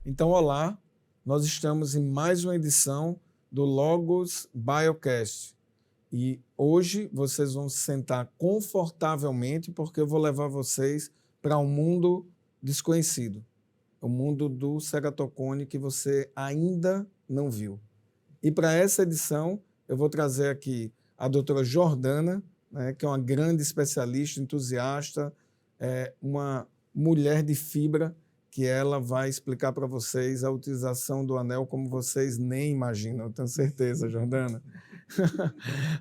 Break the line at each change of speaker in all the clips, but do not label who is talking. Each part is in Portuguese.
Então, olá, nós estamos em mais uma edição do Logos Biocast. E hoje vocês vão se sentar confortavelmente porque eu vou levar vocês para um mundo desconhecido, o mundo do ceratocone que você ainda não viu. E para essa edição, eu vou trazer aqui a doutora Jordana, né, que é uma grande especialista, entusiasta, uma mulher de fibra, que ela vai explicar para vocês a utilização do anel como vocês nem imaginam, eu tenho certeza, Jordana.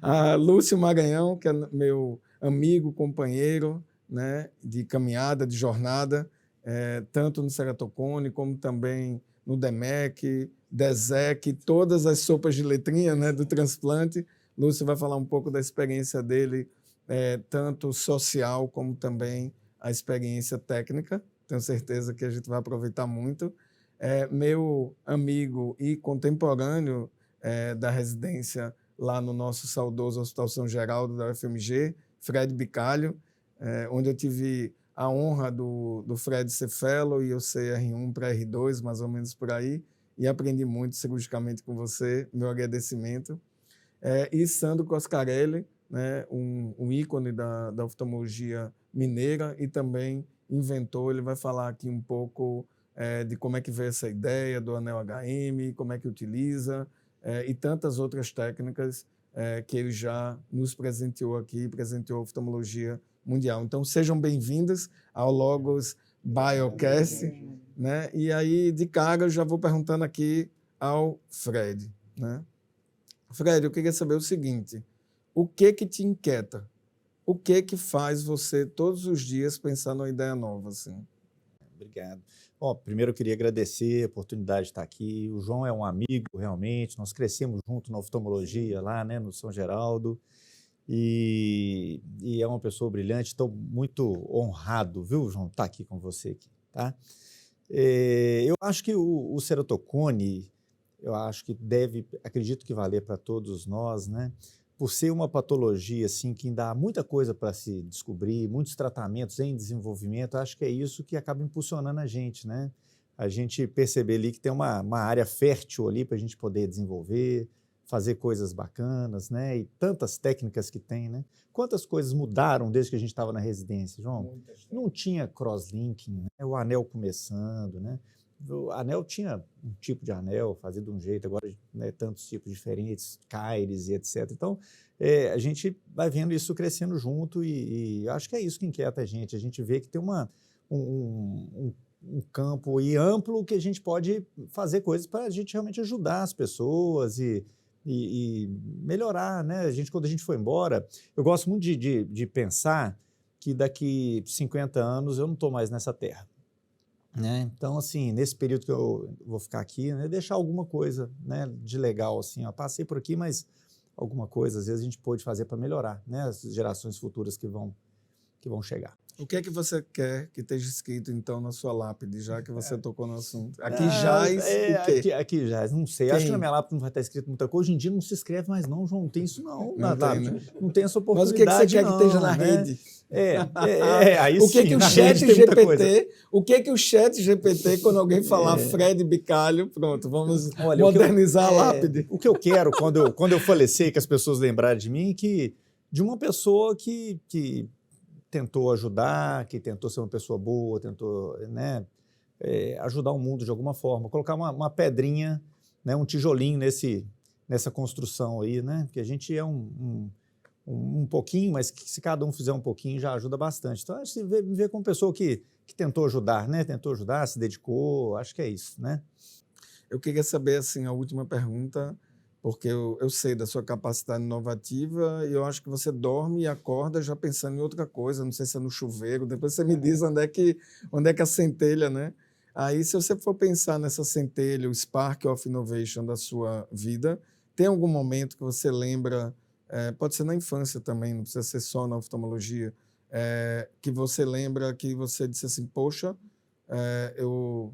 A Lúcio Maranhão, que é meu amigo, companheiro, né, de caminhada, de jornada, tanto no ceratocone como também no DMEC, DESEC, todas as sopas de letrinha, né, do transplante. Lúcio vai falar um pouco da experiência dele, tanto social como também a experiência técnica. Tenho certeza que a gente vai aproveitar muito. Meu amigo e contemporâneo da residência lá no nosso saudoso Hospital São Geraldo da UFMG, Fred Bicalho, onde eu tive a honra do Fred ser fellow e eu ser R1 para R2, mais ou menos por aí, e aprendi muito cirurgicamente com você, meu agradecimento. E Sandro Coscarelli, né, um ícone da oftalmologia mineira e também inventor. Ele vai falar aqui um pouco de como é que veio essa ideia do anel HM, como é que utiliza, e tantas outras técnicas que ele já nos presenteou aqui, presenteou a oftalmologia mundial. Então, sejam bem-vindos ao Logos Biocast, né? E aí, de cara, eu já vou perguntando aqui ao Fred, né? Fred, eu queria saber o seguinte, o que te inquieta? O que faz você, todos os dias, pensar numa ideia nova, assim?
Obrigado. Bom, primeiro eu queria agradecer a oportunidade de estar aqui. O João é um amigo, realmente. Nós crescemos junto na oftalmologia lá, né, no São Geraldo. E é uma pessoa brilhante. Estou muito honrado, viu, João, estar aqui com você aqui, tá? Eu acho que o ceratocone, eu acho que acredito que valer para todos nós, né? Por ser uma patologia assim, que ainda há muita coisa para se descobrir, muitos tratamentos em desenvolvimento, acho que é isso que acaba impulsionando a gente, né? A gente perceber ali que tem uma área fértil ali para a gente poder desenvolver, fazer coisas bacanas, né? E tantas técnicas que tem, né? Quantas coisas mudaram desde que a gente estava na residência, João? Não tinha cross-linking, né? O anel começando, né? O anel tinha um tipo de anel, fazia de um jeito, agora, né, tantos tipos diferentes, cáries e etc. Então, a gente vai vendo isso crescendo junto e acho que é isso que inquieta a gente vê que tem um campo amplo que a gente pode fazer coisas para a gente realmente ajudar as pessoas e melhorar, né? Quando a gente for embora, eu gosto muito de pensar que daqui 50 anos eu não estou mais nessa terra. Né? Então, assim, nesse período que eu vou ficar aqui, né, deixar alguma coisa, né, de legal, assim, ó, passei por aqui, mas alguma coisa, às vezes, a gente pode fazer para melhorar, né, as gerações futuras que vão chegar.
O que é que você quer que esteja escrito, então, na sua lápide, já que você tocou no assunto? Aqui jaz o quê?
Aqui jaz, não sei. Acho que na minha lápide não vai estar escrito muita coisa. Hoje em dia não se escreve mais não, João. Não tem isso não.
Não tem, né?
Não tem essa oportunidade.
Mas o que você quer que esteja na rede?
Aí
o que
sim,
que o chat GPT, o que que o chat GPT, quando alguém falar Fred Bicalho, pronto, vamos modernizar a lápide.
O que eu quero, quando eu falecer, que as pessoas lembrarem de mim, de uma pessoa que tentou ajudar, que tentou ser uma pessoa boa, tentou, né, ajudar o mundo de alguma forma, colocar uma pedrinha, né, um tijolinho nessa construção aí, né, porque a gente é um pouquinho, mas que se cada um fizer um pouquinho já ajuda bastante. Então, acho que me ver como pessoa que tentou ajudar, né, se dedicou, acho que é isso, né.
Eu queria saber, assim, a última pergunta, porque eu sei da sua capacidade inovativa e eu acho que você dorme e acorda já pensando em outra coisa, não sei se é no chuveiro, depois você me diz onde é que a centelha, né? Aí, se você for pensar nessa centelha, o spark of innovation da sua vida, tem algum momento que você lembra, pode ser na infância também, não precisa ser só na oftalmologia, que você lembra que você disse assim, poxa, eu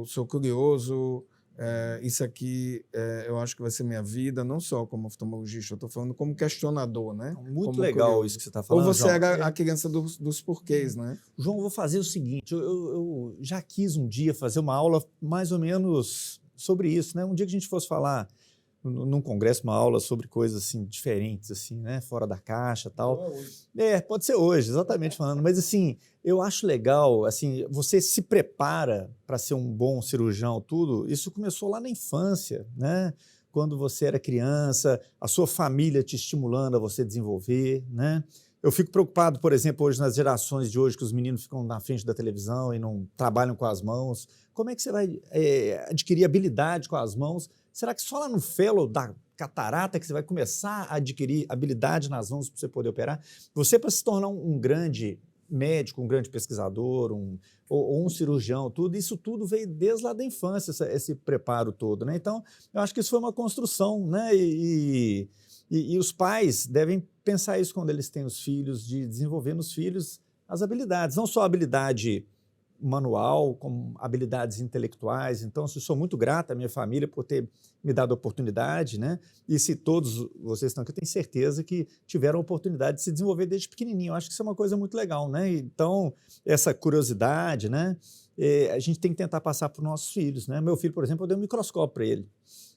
sou curioso, isso aqui eu acho que vai ser minha vida, não só como oftalmologista, eu estou falando como questionador, né?
Muito
Como
legal
curioso.
isso que você está
Ou
falando,
você
João.
era a criança dos porquês, né?
João, eu vou fazer o seguinte, eu já quis um dia fazer uma aula mais ou menos sobre isso, né? Um dia que a gente fosse falar num congresso, uma aula sobre coisas assim diferentes, assim, né? Fora da caixa, tal. Pode ser hoje, exatamente falando. Mas assim, eu acho legal, assim, você se prepara para ser um bom cirurgião, tudo. Isso começou lá na infância, né? Quando você era criança, a sua família te estimulando a você desenvolver, né? Eu fico preocupado, por exemplo, hoje nas gerações de hoje, que os meninos ficam na frente da televisão e não trabalham com as mãos. Como é que você vai adquirir habilidade com as mãos? Será que só lá no fellow da catarata que você vai começar a adquirir habilidade nas mãos para você poder operar? Você, para se tornar um grande médico, um grande pesquisador, ou um cirurgião, isso tudo veio desde lá da infância, esse preparo todo, né? Então, eu acho que isso foi uma construção, né? E os pais devem pensar isso quando eles têm os filhos, de desenvolver nos filhos as habilidades, não só a habilidade manual, como habilidades intelectuais. Então, eu sou muito grato à minha família por ter me dado a oportunidade, né? E se todos vocês estão aqui, eu tenho certeza que tiveram a oportunidade de se desenvolver desde pequenininho. Eu acho que isso é uma coisa muito legal, né? Então, essa curiosidade, né? A gente tem que tentar passar para os nossos filhos, né? Meu filho, por exemplo, eu dei um microscópio para ele.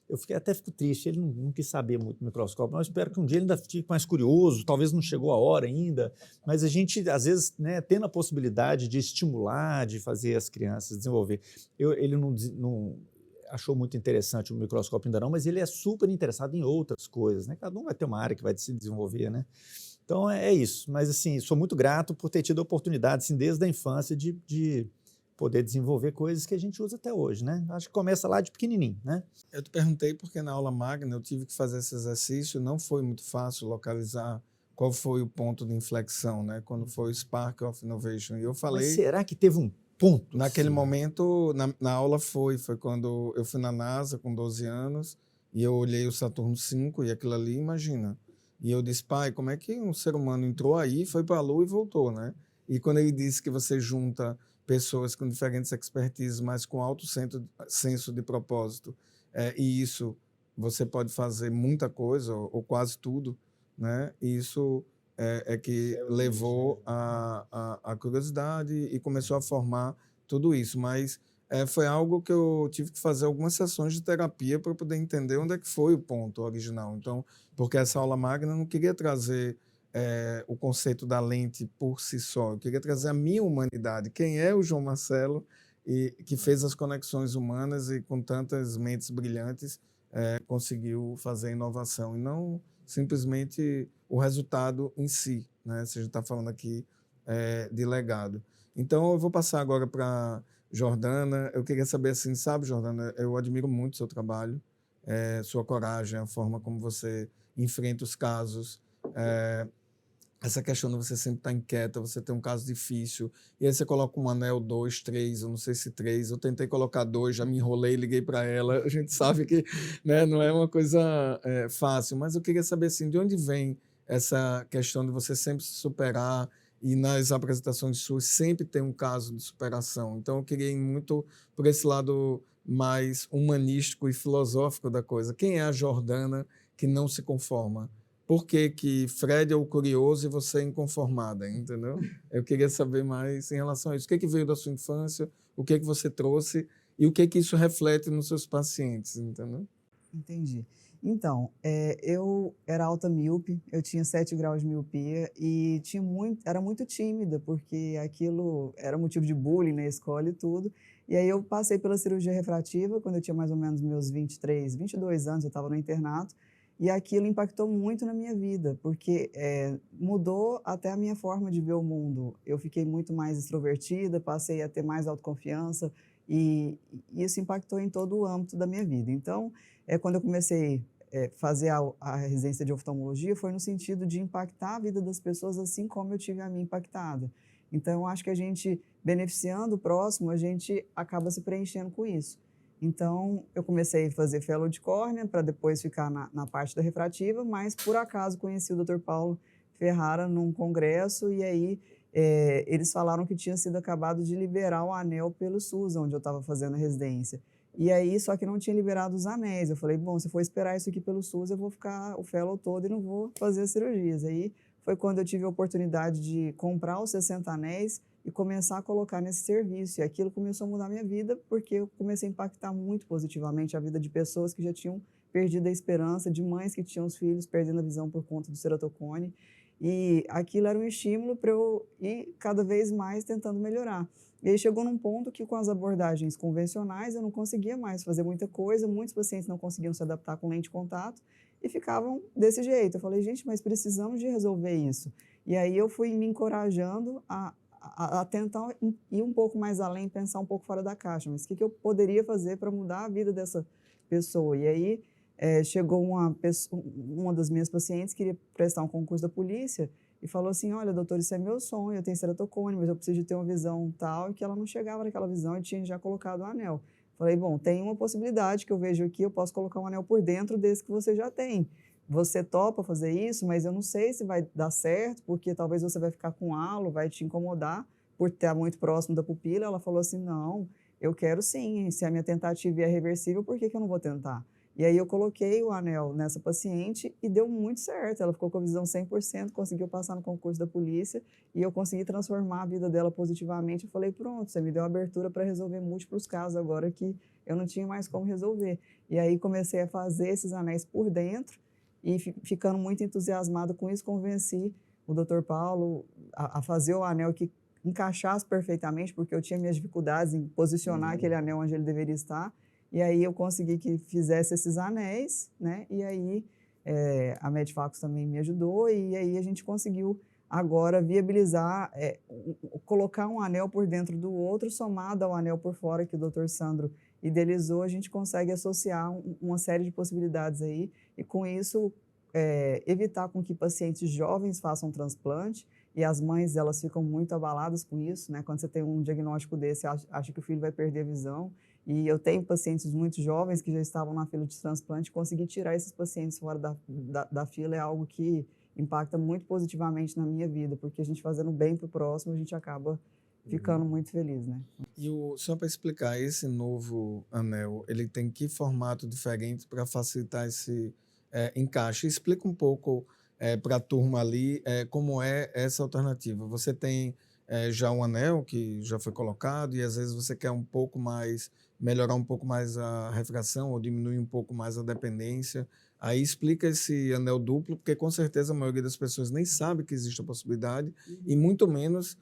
Eu até fico triste, ele não quis saber muito do microscópio, mas eu espero que um dia ele ainda fique mais curioso, talvez não chegou a hora ainda, mas a gente, às vezes, né, tendo a possibilidade de estimular, de fazer as crianças desenvolver. Ele não achou muito interessante o microscópio ainda não, mas ele é super interessado em outras coisas, né? Cada um vai ter uma área que vai se desenvolver, né? Então, é isso. Mas, assim, sou muito grato por ter tido a oportunidade, assim, desde a infância, de poder desenvolver coisas que a gente usa até hoje, né? Acho que começa lá de pequenininho, né?
Eu te perguntei porque na aula magna eu tive que fazer esse exercício, não foi muito fácil localizar qual foi o ponto de inflexão, né? Quando foi o Spark of Innovation. E eu falei...
Mas será que teve um ponto?
Naquele momento, na aula foi quando eu fui na NASA com 12 anos e eu olhei o Saturno V e aquilo ali, imagina. E eu disse, pai, como é que um ser humano entrou aí, foi para a Lua e voltou, né? E quando ele disse que você junta pessoas com diferentes expertises, mas com alto senso de propósito, e isso você pode fazer muita coisa, ou quase tudo, né? E isso que levou a curiosidade e começou a formar tudo isso, mas foi algo que eu tive que fazer algumas sessões de terapia para poder entender onde é que foi o ponto original. Então, porque essa aula magna eu não queria trazer o conceito da lente por si só, eu queria trazer a minha humanidade, quem é o João Marcelo, e que fez as conexões humanas e com tantas mentes brilhantes conseguiu fazer a inovação, e não simplesmente o resultado em si, né? Se a gente está falando aqui de legado. Então, eu vou passar agora para Jordana. Eu queria saber, assim, sabe, Jordana, eu admiro muito o seu trabalho, sua coragem, a forma como você enfrenta os casos, essa questão de você sempre estar inquieta, você tem um caso difícil, e aí você coloca um anel, 2, 3, eu não sei se 3, eu tentei colocar 2, já me enrolei, liguei para ela, a gente sabe que, né, não é uma coisa fácil, mas eu queria saber, assim, de onde vem essa questão de você sempre se superar, e nas apresentações suas sempre tem um caso de superação. Então eu queria ir muito por esse lado mais humanístico e filosófico da coisa. Quem é a Jordana que não se conforma? Por que Fred é o curioso e você é inconformada, entendeu? Eu queria saber mais em relação a isso. O que veio da sua infância, o que você trouxe e o que isso reflete nos seus pacientes, entendeu?
Entendi. Então, eu era alta míope, eu tinha 7 graus de miopia e era muito tímida, porque aquilo era motivo de bullying na escola e tudo. E aí eu passei pela cirurgia refrativa, quando eu tinha mais ou menos meus 23, 22 anos, eu estava no internato, e aquilo impactou muito na minha vida, porque mudou até a minha forma de ver o mundo. Eu fiquei muito mais extrovertida, passei a ter mais autoconfiança, e isso impactou em todo o âmbito da minha vida. Então, quando eu comecei a fazer a residência de oftalmologia, foi no sentido de impactar a vida das pessoas assim como eu tive a minha impactada. Então, eu acho que a gente, beneficiando o próximo, a gente acaba se preenchendo com isso. Então, eu comecei a fazer fellow de córnea para depois ficar na parte da refrativa, mas, por acaso, conheci o Dr. Paulo Ferrara num congresso e aí eles falaram que tinha sido acabado de liberar o anel pelo SUS, onde eu estava fazendo a residência. E aí, só que não tinha liberado os anéis. Eu falei, bom, se for esperar isso aqui pelo SUS, eu vou ficar o fellow todo e não vou fazer as cirurgias. Aí foi quando eu tive a oportunidade de comprar os 60 anéis e começar a colocar nesse serviço. E aquilo começou a mudar a minha vida, porque eu comecei a impactar muito positivamente a vida de pessoas que já tinham perdido a esperança, de mães que tinham os filhos perdendo a visão por conta do ceratocone. E aquilo era um estímulo para eu ir cada vez mais tentando melhorar. E aí chegou num ponto que com as abordagens convencionais eu não conseguia mais fazer muita coisa, muitos pacientes não conseguiam se adaptar com lente de contato e ficavam desse jeito. Eu falei, gente, mas precisamos de resolver isso. E aí eu fui me encorajando a tentar ir um pouco mais além, pensar um pouco fora da caixa. Mas o que eu poderia fazer para mudar a vida dessa pessoa? E aí chegou uma das minhas pacientes, queria prestar um concurso da polícia, e falou assim, olha, doutor, isso é meu sonho, eu tenho ceratocone, mas eu preciso de ter uma visão tal, e que ela não chegava naquela visão e tinha já colocado o anel. Falei, bom, tem uma possibilidade que eu vejo aqui, eu posso colocar um anel por dentro desse que você já tem. Você topa fazer isso, mas eu não sei se vai dar certo, porque talvez você vai ficar com halo, vai te incomodar por estar muito próximo da pupila. Ela falou assim, não, eu quero sim, se a minha tentativa é reversível, por que eu não vou tentar? E aí eu coloquei o anel nessa paciente e deu muito certo. Ela ficou com a visão 100%, conseguiu passar no concurso da polícia e eu consegui transformar a vida dela positivamente. Eu falei, pronto, você me deu abertura para resolver múltiplos casos agora que eu não tinha mais como resolver. E aí comecei a fazer esses anéis por dentro e ficando muito entusiasmada com isso, convenci o Dr. Paulo a fazer o anel que encaixasse perfeitamente, porque eu tinha minhas dificuldades em posicionar aquele anel onde ele deveria estar. E aí eu consegui que fizesse esses anéis, né? E aí a Medfax também me ajudou e aí a gente conseguiu agora viabilizar, colocar um anel por dentro do outro, somado ao anel por fora que o Dr. Sandro idealizou, a gente consegue associar uma série de possibilidades aí e com isso evitar com que pacientes jovens façam transplante e as mães elas ficam muito abaladas com isso, né? Quando você tem um diagnóstico desse, acha que o filho vai perder a visão. E eu tenho pacientes muito jovens que já estavam na fila de transplante, conseguir tirar esses pacientes fora da fila é algo que impacta muito positivamente na minha vida, porque a gente fazendo bem para o próximo, a gente acaba ficando muito feliz, né?
E só para explicar, esse novo anel, ele tem que formato diferente para facilitar esse encaixe? Explica um pouco para a turma ali como é essa alternativa. Você tem já um anel que já foi colocado e às vezes você quer um pouco mais, melhorar um pouco mais a refração ou diminuir um pouco mais a dependência. Aí explica esse anel duplo, porque com certeza a maioria das pessoas nem sabe que existe a possibilidade e muito menos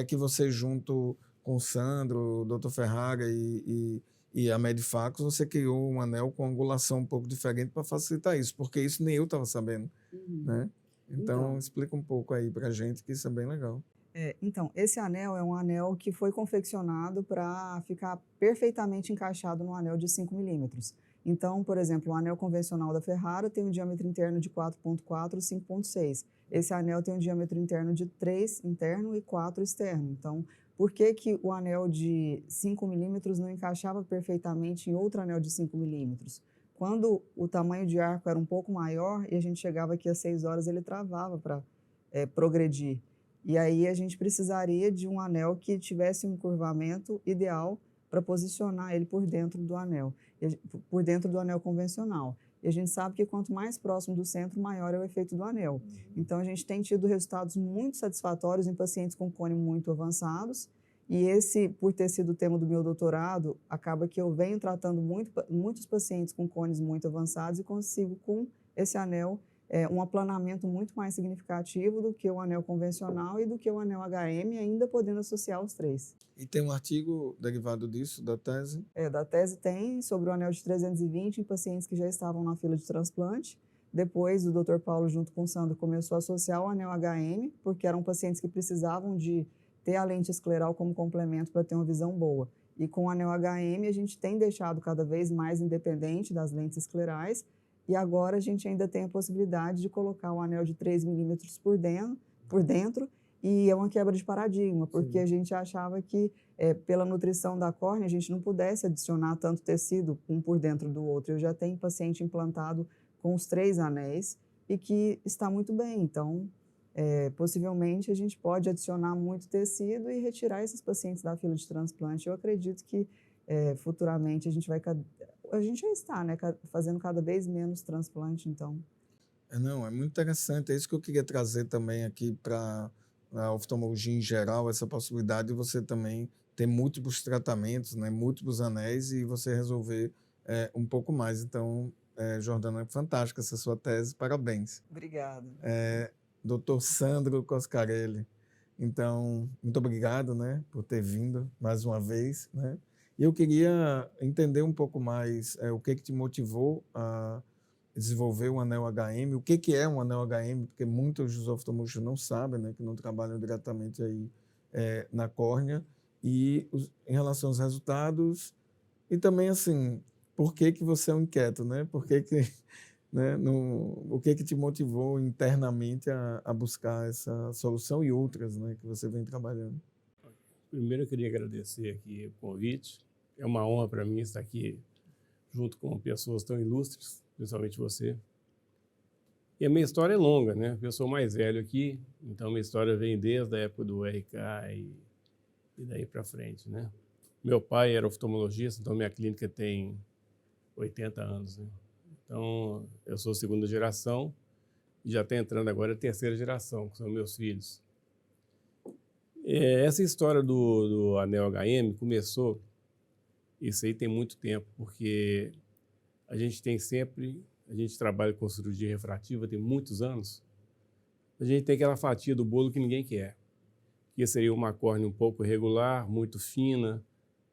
que você junto com o Sandro, o Dr. Ferrara e a Medfax, você criou um anel com angulação um pouco diferente para facilitar isso, porque isso nem eu estava sabendo, né? Então, explica um pouco aí para a gente, que isso é bem legal.
Então, esse anel é um anel que foi confeccionado para ficar perfeitamente encaixado no anel de 5 milímetros. Então, por exemplo, o anel convencional da Ferrara tem um diâmetro interno de 4,4 e 5,6. Esse anel tem um diâmetro interno de 3 interno e 4 externo. Então, por que o anel de 5 milímetros não encaixava perfeitamente em outro anel de 5 milímetros? Quando o tamanho de arco era um pouco maior e a gente chegava aqui às 6 horas, ele travava para progredir. E aí a gente precisaria de um anel que tivesse um curvamento ideal para posicionar ele por dentro do anel, por dentro do anel convencional. E a gente sabe que quanto mais próximo do centro, maior é o efeito do anel. Então a gente tem tido resultados muito satisfatórios em pacientes com cone muito avançados. E esse, por ter sido o tema do meu doutorado, acaba que eu venho tratando muitos pacientes com cones muito avançados e consigo, com esse anel, um aplanamento muito mais significativo do que o anel convencional e do que o anel HM, ainda podendo associar os três.
E tem um artigo derivado disso, da tese?
Da tese tem, sobre o anel de 320 em pacientes que já estavam na fila de transplante. Depois, o Dr. Paulo, junto com o Sandro, começou a associar o anel HM, porque eram pacientes que precisavam de ter a lente escleral como complemento para ter uma visão boa. E com o anel HM, a gente tem deixado cada vez mais independente das lentes esclerais, e agora a gente ainda tem a possibilidade de colocar um anel de 3 milímetros por dentro, e é uma quebra de paradigma, porque a gente achava que, pela nutrição da córnea, a gente não pudesse adicionar tanto tecido um por dentro do outro. Eu já tenho paciente implantado com os 3 anéis e que está muito bem. Então, possivelmente, a gente pode adicionar muito tecido e retirar esses pacientes da fila de transplante. Eu acredito que futuramente a gente já está, né, fazendo cada vez menos transplante, então.
Não, é muito interessante. É isso que eu queria trazer também aqui para a oftalmologia em geral, essa possibilidade de você também ter múltiplos tratamentos, né, múltiplos anéis e você resolver um pouco mais. Então, Jordana, é fantástica essa sua tese, parabéns.
Obrigada.
Dr. Sandro Coscarelli. Então, muito obrigado, né, por ter vindo mais uma vez, né? E eu queria entender um pouco mais o que te motivou a desenvolver o anel HM, o que é um anel HM, porque muitos dos oftalmologistas não sabem, né, que não trabalham diretamente aí na córnea, e em relação aos resultados, e também assim, por que você é um inquieto, né? Por que né, o que te motivou internamente a buscar essa solução e outras, né, que você vem trabalhando?
Primeiro, eu queria agradecer aqui o convite. É uma honra para mim estar aqui junto com pessoas tão ilustres, principalmente você. E a minha história é longa, né? Eu sou mais velho aqui, então minha história vem desde a época do RK e daí para frente, né? Meu pai era oftalmologista, então minha clínica tem 80 anos, né? Então, eu sou segunda geração e já está entrando agora a terceira geração, que são meus filhos. Essa história do anel HM começou, isso aí tem muito tempo, porque a gente trabalha com cirurgia refrativa tem muitos anos, a gente tem aquela fatia do bolo que ninguém quer, que seria uma córnea um pouco irregular, muito fina,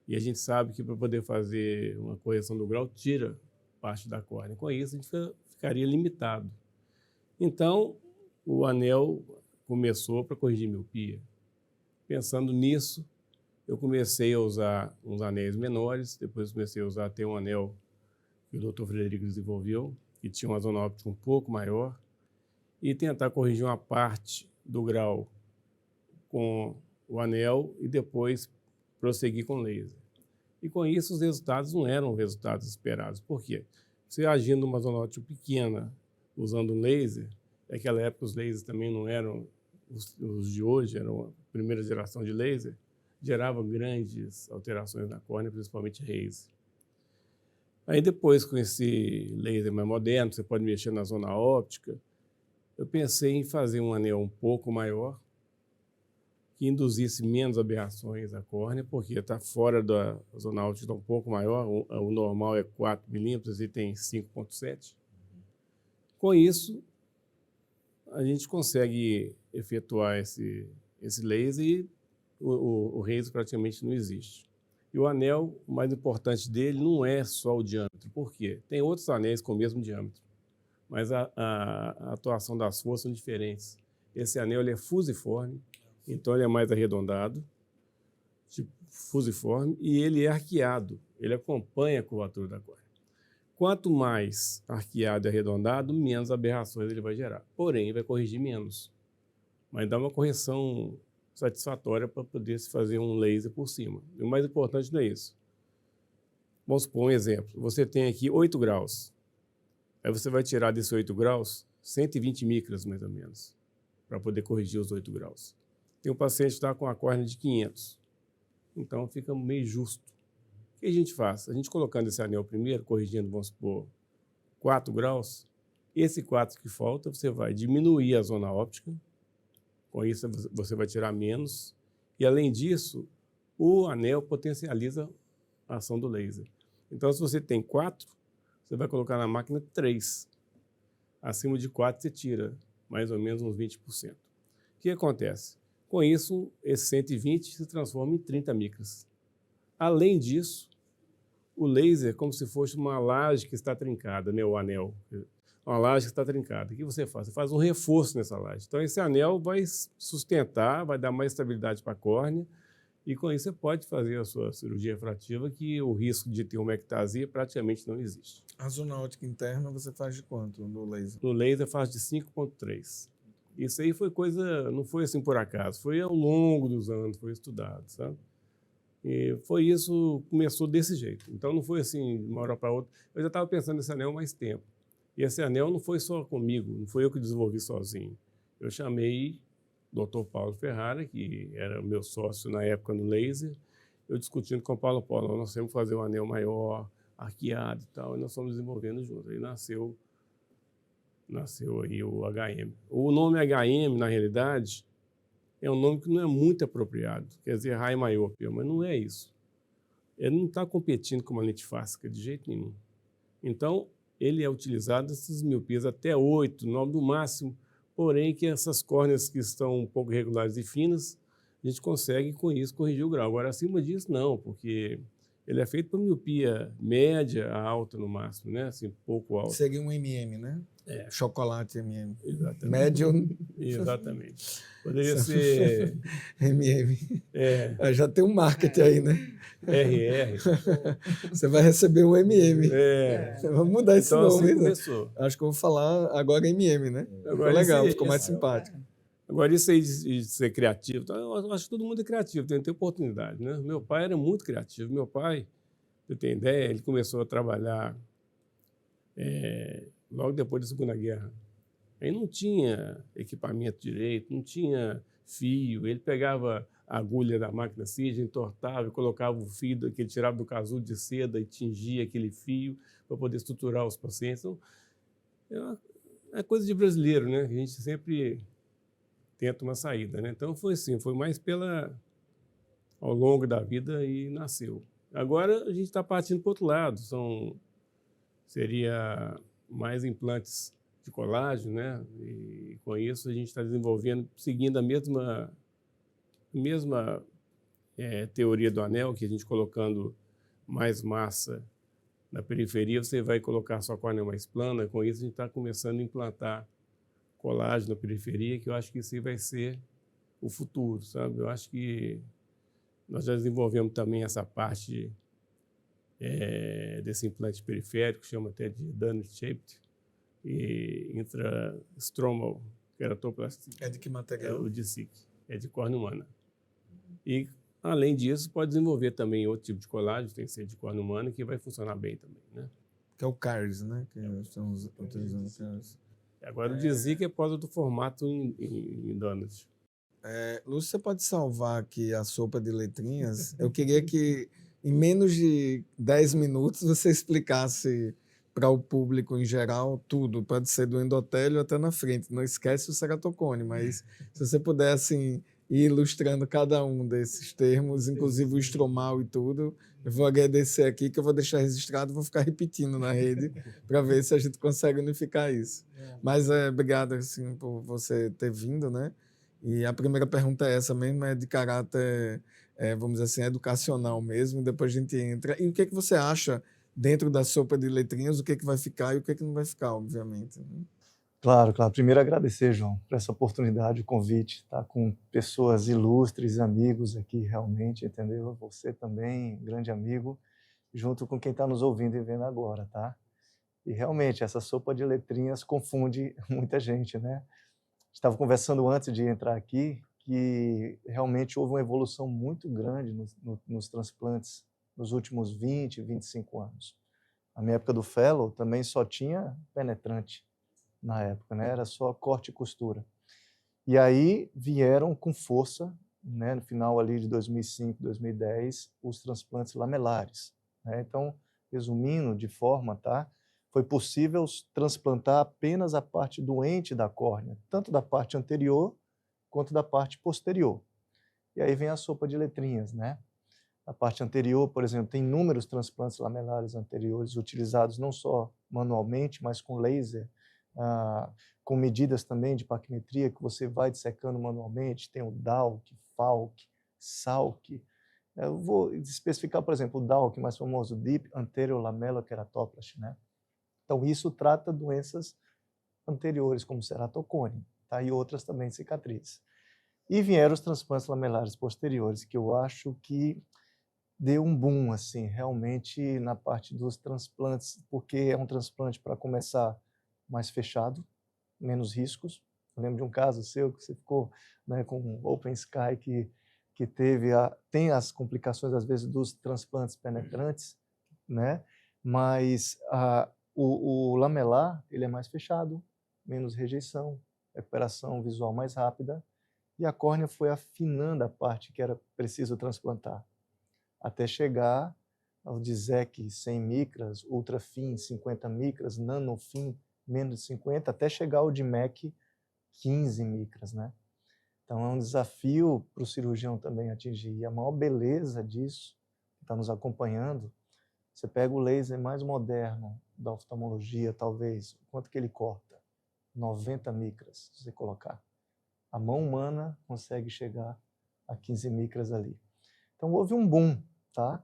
e a gente sabe que para poder fazer uma correção do grau, tira parte da córnea. Com isso, a gente ficaria limitado. Então, o anel começou para corrigir miopia. Pensando nisso, eu comecei a usar uns anéis menores, depois comecei a usar até um anel que o Dr. Frederico desenvolveu, que tinha uma zona óptica um pouco maior, e tentar corrigir uma parte do grau com o anel e depois prosseguir com laser. E com isso os resultados não eram resultados esperados. Por quê? Você agindo numa zona óptica pequena, usando um laser, naquela época os lasers também não eram os de hoje, eram a primeira geração de laser, gerava grandes alterações na córnea, principalmente haze. Aí depois, com esse laser mais moderno, você pode mexer na zona óptica, eu pensei em fazer um anel um pouco maior, que induzisse menos aberrações à córnea, porque está fora da zona óptica, está um pouco maior, o normal é 4 milímetros e tem 5,7. Com isso, a gente consegue efetuar esse laser e o haze praticamente não existe. E o anel, o mais importante dele não é só o diâmetro. Por quê? Tem outros anéis com o mesmo diâmetro, mas a atuação das forças são diferentes. Esse anel ele é fusiforme, então ele é mais arredondado, tipo fusiforme, e ele é arqueado, ele acompanha a curvatura da córnea. Quanto mais arqueado e arredondado, menos aberrações ele vai gerar. Porém, vai corrigir menos, mas dá uma correção satisfatória para poder se fazer um laser por cima. E o mais importante não é isso. Vamos supor um exemplo. Você tem aqui 8 graus. Aí você vai tirar desses 8 graus 120 micras, mais ou menos, para poder corrigir os 8 graus. Tem um paciente que está com a córnea de 500. Então, fica meio justo. O que a gente faz? A gente colocando esse anel primeiro, corrigindo, vamos supor, 4 graus, esse 4 que falta, você vai diminuir a zona óptica, com isso você vai tirar menos, e além disso, o anel potencializa a ação do laser. Então, se você tem 4, você vai colocar na máquina 3. Acima de 4, você tira mais ou menos uns 20%. O que acontece? Com isso, esse 120 se transforma em 30 micras. Além disso, o laser é como se fosse uma laje que está trincada, né? O anel. Uma laje que está trincada. O que você faz? Você faz um reforço nessa laje. Então, esse anel vai sustentar, vai dar mais estabilidade para a córnea, e com isso você pode fazer a sua cirurgia refrativa, que o risco de ter uma ectasia praticamente não existe.
A zona óptica interna você faz de quanto no laser?
No laser faz de 5,3. Isso aí foi coisa, não foi assim por acaso, foi ao longo dos anos, foi estudado, sabe? E foi isso, começou desse jeito. Então não foi assim, de uma hora para outra. Eu já estava pensando nesse anel há mais tempo. E esse anel não foi só comigo, não foi eu que desenvolvi sozinho. Eu chamei o Dr. Paulo Ferrara, que era meu sócio na época no laser, eu discutindo com o Paulo, nós temos que fazer um anel maior, arqueado e tal, e nós fomos desenvolvendo juntos. Aí nasceu aí o HM. O nome HM, na realidade, é um nome que não é muito apropriado, quer dizer, High Myopia, mas não é isso. Ele não está competindo com uma lente fáscica de jeito nenhum. Então, ele é utilizado nessas miopias até 8, 9 no máximo, porém que essas córneas que estão um pouco irregulares e finas, a gente consegue com isso corrigir o grau. Agora, acima disso, não, porque ele é feito para miopia média a alta no máximo, né? Assim, pouco alta.
Seria um MM, né?
É.
Chocolate MM.
Exatamente.
Médio.
Exatamente. Poderia ser
MM. Já tem um marketing aí, né?
RR.
Você vai receber um MM. Vamos mudar esse
então,
nome.
Assim começou.
Acho que eu vou falar agora MM, né? Ficou
Agora,
legal, ficou mais simpático.
Agora, isso aí de ser criativo, eu acho que todo mundo é criativo, tem que ter oportunidade, né? Meu pai era muito criativo. Meu pai, você tem ideia, ele começou a trabalhar logo depois da Segunda Guerra. Aí não tinha equipamento direito, não tinha fio. Ele pegava a agulha da máquina CIG, entortava e colocava o fio que ele tirava do casulo de seda e tingia aquele fio para poder estruturar os pacientes. Então, é coisa de brasileiro, né? A gente sempre tenta uma saída, né? Então foi assim, foi mais ao longo da vida e nasceu. Agora a gente está partindo para o outro lado, seria mais implantes de colágeno, né? E com isso a gente está desenvolvendo, seguindo a mesma teoria do anel, que a gente colocando mais massa na periferia, você vai colocar sua córnea mais plana. Com isso a gente está começando a implantar colágeno na periferia, que eu acho que isso vai ser o futuro, sabe? Eu acho que nós já desenvolvemos também essa parte desse implante periférico, chama até de Donut-shaped, e intrastromal keratoplastia.
É de que material?
O DISIC, é de córnea humana. E, além disso, pode desenvolver também outro tipo de colágeno, tem que ser de córnea humana, que vai funcionar bem também, né?
Que é o CARS, né? Que estamos utilizando o CARS.
Agora, o DISIC é por causa do formato em donut.
Lúcio, você pode salvar aqui a sopa de letrinhas? Eu queria que, em menos de 10 minutos, você explicasse para o público em geral tudo. Pode ser do endotélio até na frente. Não esquece o ceratocone, mas se você puder, assim, ir ilustrando cada um desses termos, inclusive o estromal e tudo, eu vou agradecer aqui, que eu vou deixar registrado, vou ficar repetindo na rede para ver se a gente consegue unificar isso. Mas obrigado, assim, por você ter vindo, né? E a primeira pergunta é essa mesmo, é de caráter, vamos dizer assim, educacional mesmo, depois a gente entra. E o que é que você acha dentro da sopa de letrinhas, o que é que vai ficar e o que é que não vai ficar, obviamente, né?
Claro, claro. Primeiro, agradecer, João, por essa oportunidade, o convite, estar com pessoas ilustres, amigos aqui, realmente, entendeu? Você também, grande amigo, junto com quem está nos ouvindo e vendo agora, tá? E, realmente, essa sopa de letrinhas confunde muita gente, né? Estava conversando antes de entrar aqui que realmente houve uma evolução muito grande nos transplantes nos últimos 20, 25 anos. Na minha época do fellow, também só tinha penetrante na época, né? Era só corte e costura. E aí vieram com força, né, no final ali de 2005, 2010, os transplantes lamelares, né? Então, resumindo de forma, tá? Foi possível transplantar apenas a parte doente da córnea, tanto da parte anterior quanto da parte posterior. E aí vem a sopa de letrinhas, né? A parte anterior, por exemplo, tem inúmeros transplantes lamelares anteriores utilizados não só manualmente, mas com laser, com medidas também de paquimetria que você vai dissecando manualmente. Tem o DALK, FALK, SALK. Eu vou especificar, por exemplo, o DALK, mais famoso, Deep Anterior Lamellar Keratoplasty, né? Então, isso trata doenças anteriores, como ceratocone, tá? E outras também cicatrizes. E vieram os transplantes lamelares posteriores, que eu acho que deu um boom, assim, realmente na parte dos transplantes, porque é um transplante, para começar, mais fechado, menos riscos. Eu lembro de um caso seu que você ficou, né, com Open Sky, que tem as complicações, às vezes, dos transplantes penetrantes, né? Mas o lamelar, ele é mais fechado, menos rejeição, recuperação visual mais rápida, e a córnea foi afinando a parte que era preciso transplantar. até chegar ao DISEC 100 micras, ultrafim 50 micras, nanofim menos de 50, até chegar ao DIMEC 15 micras, né? Então é um desafio para o cirurgião também atingir. E a maior beleza disso, que está nos acompanhando, você pega o laser mais moderno da oftalmologia, talvez, quanto que ele corta? 90 micras, se você colocar. A mão humana consegue chegar a 15 micras ali. Então houve um boom, tá?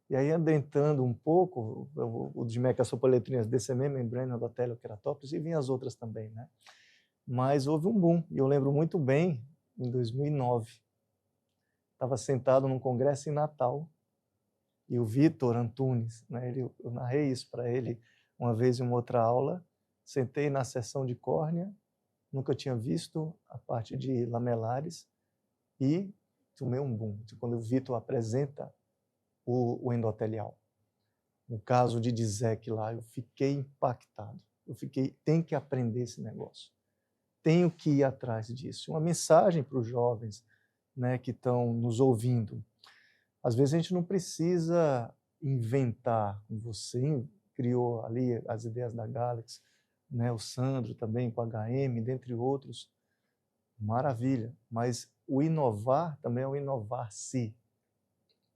E aí, adentrando um pouco, o DIMEC, as sopoletrinas, DCM, membrana, endotélio, queratópolis, e vinha as outras também, né? Mas houve um boom, e eu lembro muito bem, em 2009, estava sentado num congresso em Natal, e o Vitor Antunes, né, eu narrei isso para ele uma vez em uma outra aula, sentei na sessão de córnea, nunca tinha visto a parte de lamelares, e tomei um boom, quando o Vitor apresenta o endotelial. No caso de DISEC lá, eu fiquei impactado. Tem que aprender esse negócio. Tenho que ir atrás disso. Uma mensagem para os jovens, né, que estão nos ouvindo. Às vezes a gente não precisa inventar. Você criou ali as ideias da Galaxy, né, o Sandro também com HM, dentre outros. Maravilha. Mas o inovar também é o inovar-se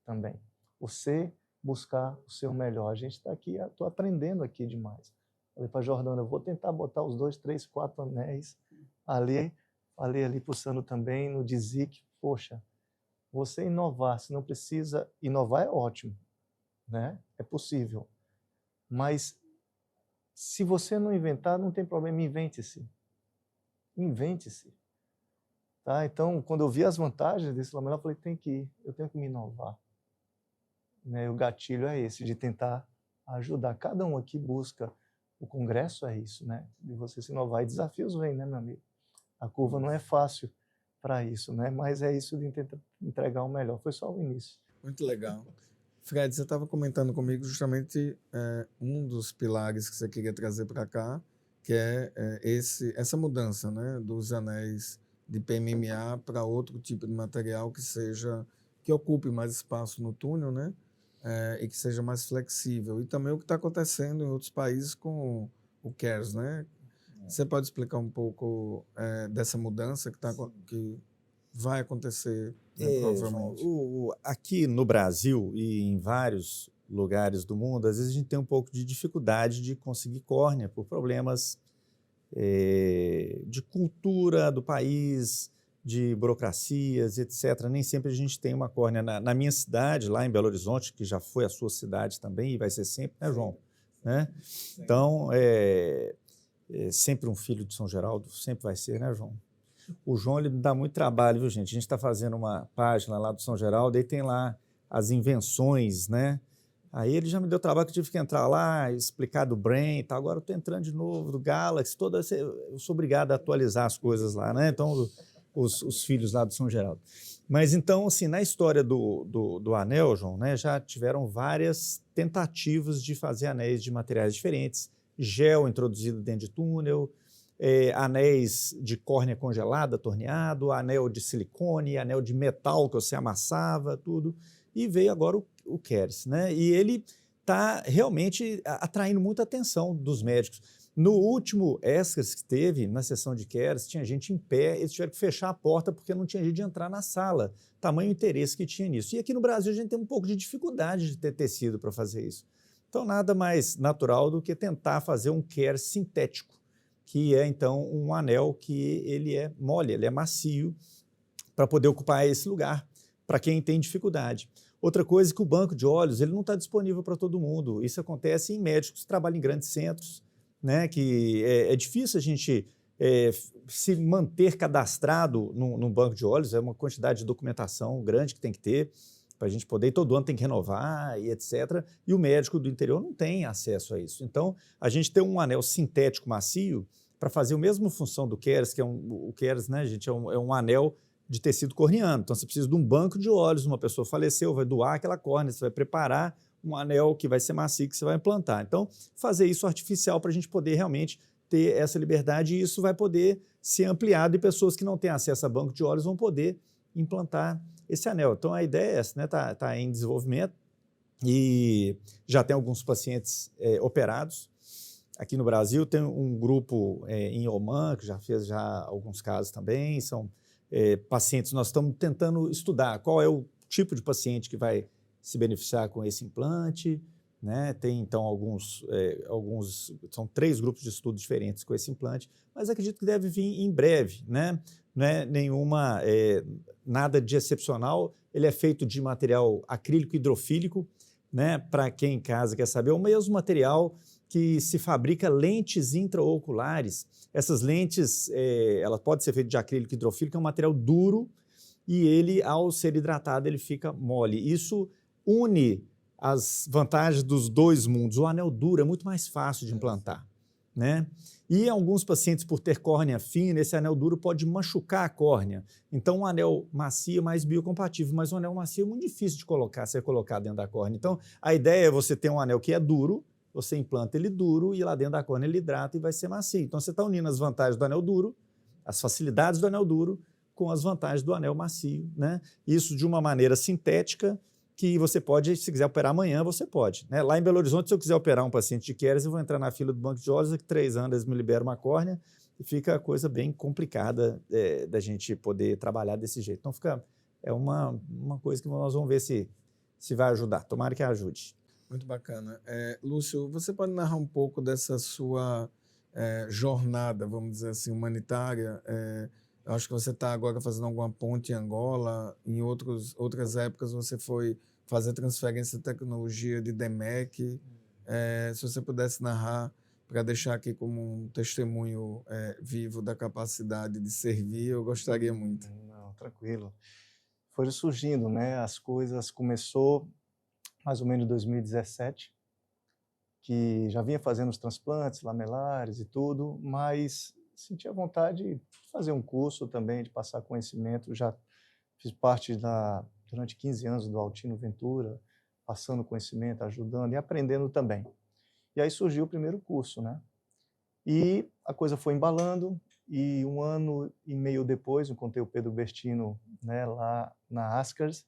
também. Você buscar o seu melhor. A gente está aqui, estou aprendendo aqui demais. Falei para a Jordana, eu vou tentar botar os 2, 3, 4 anéis ali. Falei ali para o Sandro também, no DISIC. Poxa, você inovar, se não precisa... Inovar é ótimo, né? É possível. Mas se você não inventar, não tem problema, invente-se. Invente-se. Tá? Então, quando eu vi as vantagens desse lamelar, eu falei, eu tenho que me inovar. Né, o gatilho é esse, de tentar ajudar. Cada um aqui busca, o congresso é isso, né? De você se inovar. E desafios vêm, né, meu amigo? A curva não é fácil para isso, né? Mas é isso de tentar entregar o melhor. Foi só o início.
Muito legal. Fred, você estava comentando comigo justamente um dos pilares que você queria trazer para cá, que é essa mudança, né, dos anéis de PMMA para outro tipo de material que ocupe mais espaço no túnel, né? E que seja mais flexível. E também o que está acontecendo em outros países com o CARES, né? Você pode explicar um pouco dessa mudança que vai acontecer, né, provavelmente?
Aqui no Brasil e em vários lugares do mundo, às vezes a gente tem um pouco de dificuldade de conseguir córnea por problemas de cultura do país, de burocracias, etc. Nem sempre a gente tem uma córnea. Na minha cidade, lá em Belo Horizonte, que já foi a sua cidade também, e vai ser sempre, né, João? Né? Então, sempre um filho de São Geraldo, sempre vai ser, né, João? O João, ele dá muito trabalho, viu, gente? A gente está fazendo uma página lá do São Geraldo, aí tem lá as invenções, né? Aí ele já me deu trabalho que eu tive que entrar lá, explicar do Brain e tal. Agora eu estou entrando de novo, do Galaxy, eu sou obrigado a atualizar as coisas lá, né? Então, os filhos lá do São Geraldo. Mas então, assim, na história do anel, João, né, já tiveram várias tentativas de fazer anéis de materiais diferentes, gel introduzido dentro de túnel, anéis de córnea congelada, torneado, anel de silicone, anel de metal que você amassava, tudo. E veio agora o CARES, né? E ele está realmente atraindo muita atenção dos médicos. No último ESCAS que teve, na sessão de CARES, tinha gente em pé, eles tiveram que fechar a porta porque não tinha jeito de entrar na sala, tamanho interesse que tinha nisso. E aqui no Brasil a gente tem um pouco de dificuldade de ter tecido para fazer isso. Então nada mais natural do que tentar fazer um CARES sintético, que é então um anel que ele é mole, ele é macio, para poder ocupar esse lugar, para quem tem dificuldade. Outra coisa é que o banco de olhos ele não está disponível para todo mundo. Isso acontece em médicos que trabalham em grandes centros, né, que é difícil a gente se manter cadastrado num banco de olhos, é uma quantidade de documentação grande que tem que ter para a gente poder, e todo ano tem que renovar e etc. E o médico do interior não tem acesso a isso. Então, a gente tem um anel sintético macio para fazer a mesma função do CARES, que o CARES, né, gente, é um anel de tecido corneano. Então, você precisa de um banco de olhos, uma pessoa faleceu, vai doar aquela córnea, você vai preparar um anel que vai ser macio, que você vai implantar. Então, fazer isso artificial para a gente poder realmente ter essa liberdade, e isso vai poder ser ampliado, e pessoas que não têm acesso a banco de olhos vão poder implantar esse anel. Então, a ideia é essa, né? Tá em desenvolvimento e já tem alguns pacientes operados. Aqui no Brasil tem um grupo em Oman, que já fez alguns casos também, são pacientes, nós estamos tentando estudar qual é o tipo de paciente que vai se beneficiar com esse implante, né? Tem, então, são 3 grupos de estudo diferentes com esse implante, mas acredito que deve vir em breve, né? Não é nada de excepcional, ele é feito de material acrílico hidrofílico, né? Para quem em casa quer saber, é o mesmo material que se fabrica lentes intraoculares. Essas lentes, ela pode ser feita de acrílico hidrofílico, é um material duro e ele, ao ser hidratado, ele fica mole. Isso une as vantagens dos 2 mundos. O anel duro é muito mais fácil de implantar, né? E alguns pacientes, por ter córnea fina, esse anel duro pode machucar a córnea. Então, um anel macio é mais biocompatível, mas um anel macio é muito difícil de ser colocado dentro da córnea. Então, a ideia é você ter um anel que é duro, você implanta ele duro e lá dentro da córnea ele hidrata e vai ser macio. Então, você está unindo as vantagens do anel duro, as facilidades do anel duro, com as vantagens do anel macio, né? Isso de uma maneira sintética, que você pode, se quiser operar amanhã, você pode, né? Lá em Belo Horizonte, se eu quiser operar um paciente de Keres, eu vou entrar na fila do banco de olhos, daqui 3 anos eles me liberam uma córnea e fica a coisa bem complicada da gente poder trabalhar desse jeito. Então, é uma coisa que nós vamos ver se vai ajudar. Tomara que ajude.
Muito bacana. Lúcio, você pode narrar um pouco dessa sua jornada, vamos dizer assim, humanitária? Eu acho que você está agora fazendo alguma ponte em Angola, em outras épocas você foi fazer transferência de tecnologia de DMEC. Se você pudesse narrar, para deixar aqui como um testemunho vivo da capacidade de servir, eu gostaria muito.
Não, tranquilo. Foram surgindo, né? As coisas começou mais ou menos em 2017, que já vinha fazendo os transplantes lamelares e tudo, mas sentia vontade de fazer um curso também, de passar conhecimento. Já fiz parte durante 15 anos do Altino Ventura, passando conhecimento, ajudando e aprendendo também. E aí surgiu o primeiro curso, né? E a coisa foi embalando, e 1 ano e meio depois, encontrei o Pedro Bertino, né, lá na Ascars,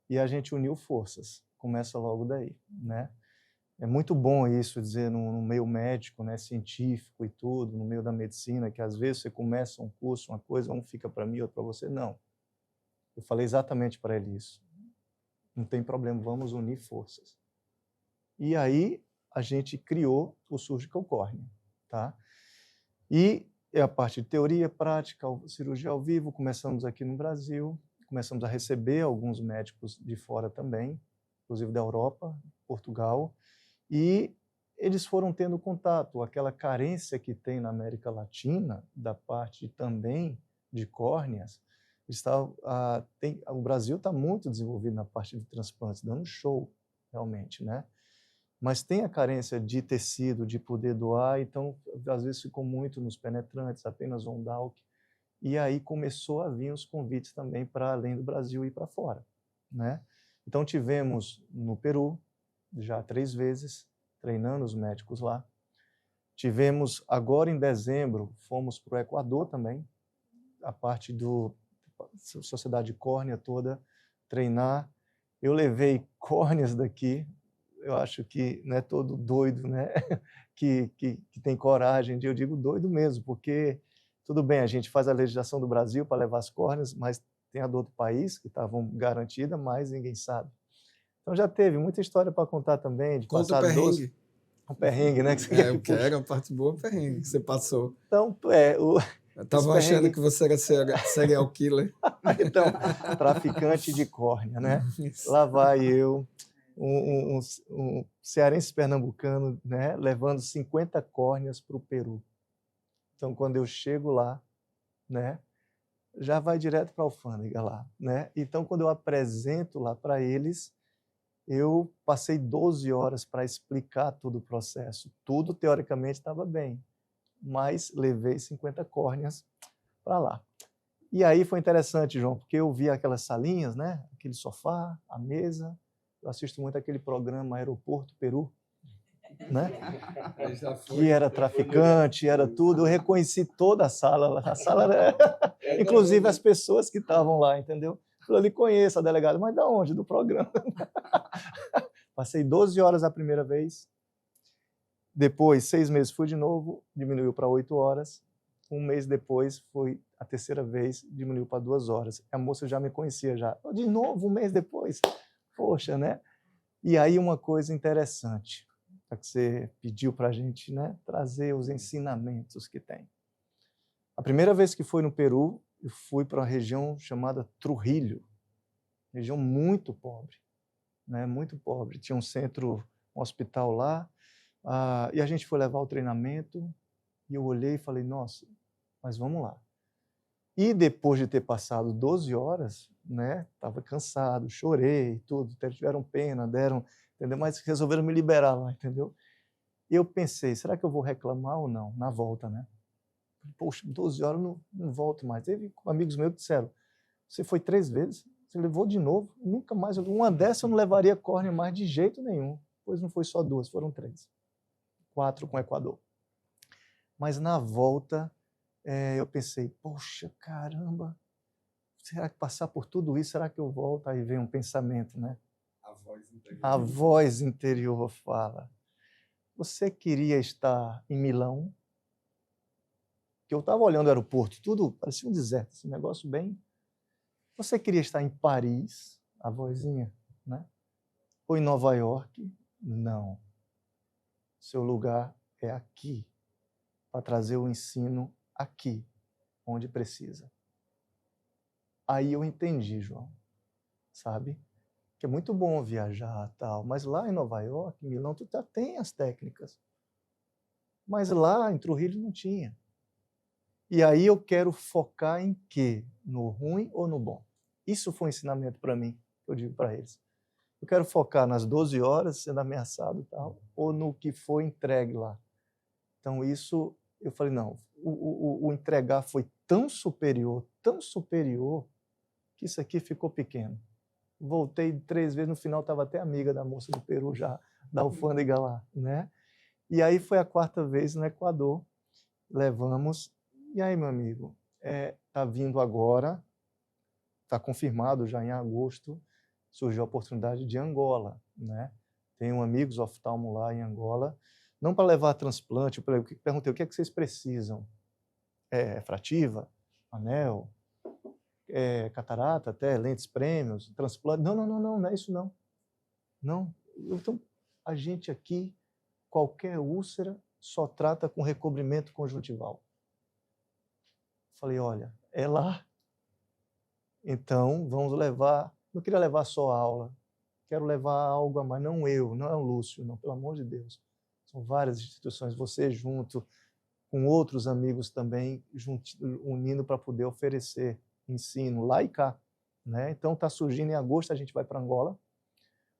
e a gente uniu forças. Começa logo daí, né? É muito bom isso, dizer, no meio médico, né, científico e tudo, no meio da medicina, que às vezes você começa um curso, uma coisa, um fica para mim, outro para você. Não. Eu falei exatamente para ele isso. Não tem problema, vamos unir forças. E aí a gente criou o Surgical Córnea, tá? E é a parte de teoria, prática, cirurgia ao vivo. Começamos aqui no Brasil, começamos a receber alguns médicos de fora também, inclusive da Europa, Portugal, e eles foram tendo contato, aquela carência que tem na América Latina, da parte também de córneas. O Brasil está muito desenvolvido na parte de transplantes, dando show, realmente, né? Mas tem a carência de tecido, de poder doar, então, às vezes, ficou muito nos penetrantes, apenas Ondalk, e aí começou a vir os convites também para além do Brasil e para fora, né? Então, tivemos no Peru, já 3 vezes, treinando os médicos lá. Tivemos, agora em dezembro, fomos para o Equador também, a parte da Sociedade Córnea toda, treinar. Eu levei córneas daqui, eu acho que não é todo doido, né? que tem coragem, eu digo doido mesmo, porque tudo bem, a gente faz a legislação do Brasil para levar as córneas, mas tem a do outro país, que estavam garantidas, mas ninguém sabe. Então já teve muita história para contar também, de
Conta
passar
o perrengue.
Um perrengue, né? Que
eu quero, a parte boa, o perrengue que você passou.
Então,
Estavam achando que você era serial killer.
Então, traficante de córnea, né? Lá vai eu, um cearense pernambucano, né? Levando 50 córneas para o Peru. Então, quando eu chego lá, né? Já vai direto para a alfândega lá, né? Então, quando eu apresento lá para eles, eu passei 12 horas para explicar todo o processo. Tudo, teoricamente, estava bem, mas levei 50 córneas para lá. E aí foi interessante, João, porque eu vi aquelas salinhas, né? Aquele sofá, a mesa. Eu assisto muito aquele programa Aeroporto Peru, né? Que era traficante, era tudo. Eu reconheci toda a sala lá. A sala era... Inclusive as pessoas que estavam lá, entendeu? Eu lhe conheço a delegada, mas de onde? Do programa. Passei 12 horas a primeira vez. Depois, 6 meses, fui de novo, diminuiu para 8 horas. 1 mês depois, foi a terceira vez, diminuiu para 2 horas. A moça já me conhecia já. De novo, 1 mês depois. Poxa, né? E aí uma coisa interessante, que você pediu para a gente, né, trazer os ensinamentos que tem. A primeira vez que fui no Peru, eu fui para uma região chamada Trujillo, região muito pobre, né, muito pobre. Tinha um centro, um hospital lá, e a gente foi levar o treinamento, e eu olhei e falei, nossa, mas vamos lá. E depois de ter passado 12 horas, né, estava cansado, chorei, tudo, tiveram pena, deram, entendeu? Mas resolveram me liberar lá, entendeu? E eu pensei, será que eu vou reclamar ou não? Na volta, né? Poxa, 12 horas eu não volto mais. Teve amigos meus que disseram, você foi 3 vezes, você levou de novo, nunca mais, uma dessa eu não levaria córnea mais de jeito nenhum. Pois não foi só 2, foram 3. 4 com o Equador. Mas na volta, eu pensei, poxa, caramba, será que passar por tudo isso, será que eu volto? Aí vem um pensamento, né? A voz interior fala, você queria estar em Milão? Que eu estava olhando o aeroporto, tudo parecia um deserto, esse negócio bem... Você queria estar em Paris? A vozinha, né? Ou em Nova York? Não. Seu lugar é aqui, para trazer o ensino aqui, onde precisa. Aí eu entendi, João, sabe? Que é muito bom viajar, tal, mas lá em Nova York, em Milão, tu já tem as técnicas. Mas lá em Trujillo não tinha. E aí eu quero focar em quê? No ruim ou no bom? Isso foi um ensinamento para mim, eu digo para eles. Eu quero focar nas 12 horas sendo ameaçado e tal, ou no que foi entregue lá. Então isso, eu falei, não, o entregar foi tão superior, que isso aqui ficou pequeno. Voltei 3 vezes, no final estava até amiga da moça do Peru já, da alfândega lá, né? E aí foi a 4ª vez no Equador, levamos, e aí, meu amigo, tá vindo agora, está confirmado já em agosto, surgiu a oportunidade de Angola, né? Tenho amigos oftalmo lá em Angola, não para levar transplante, eu perguntei, o que é que vocês precisam? Frativa? Anel? Catarata até, lentes prêmios, transplante? Não é isso não. Não. Então, a gente aqui, qualquer úlcera, só trata com recobrimento conjuntival. Falei, olha, é lá. Então, vamos levar, não queria levar só a aula, quero levar algo a mais, não eu, não é o Lúcio, não, pelo amor de Deus. São várias instituições, você junto com outros amigos também, unindo para poder oferecer ensino lá e cá, né? Então, está surgindo em agosto, a gente vai para Angola,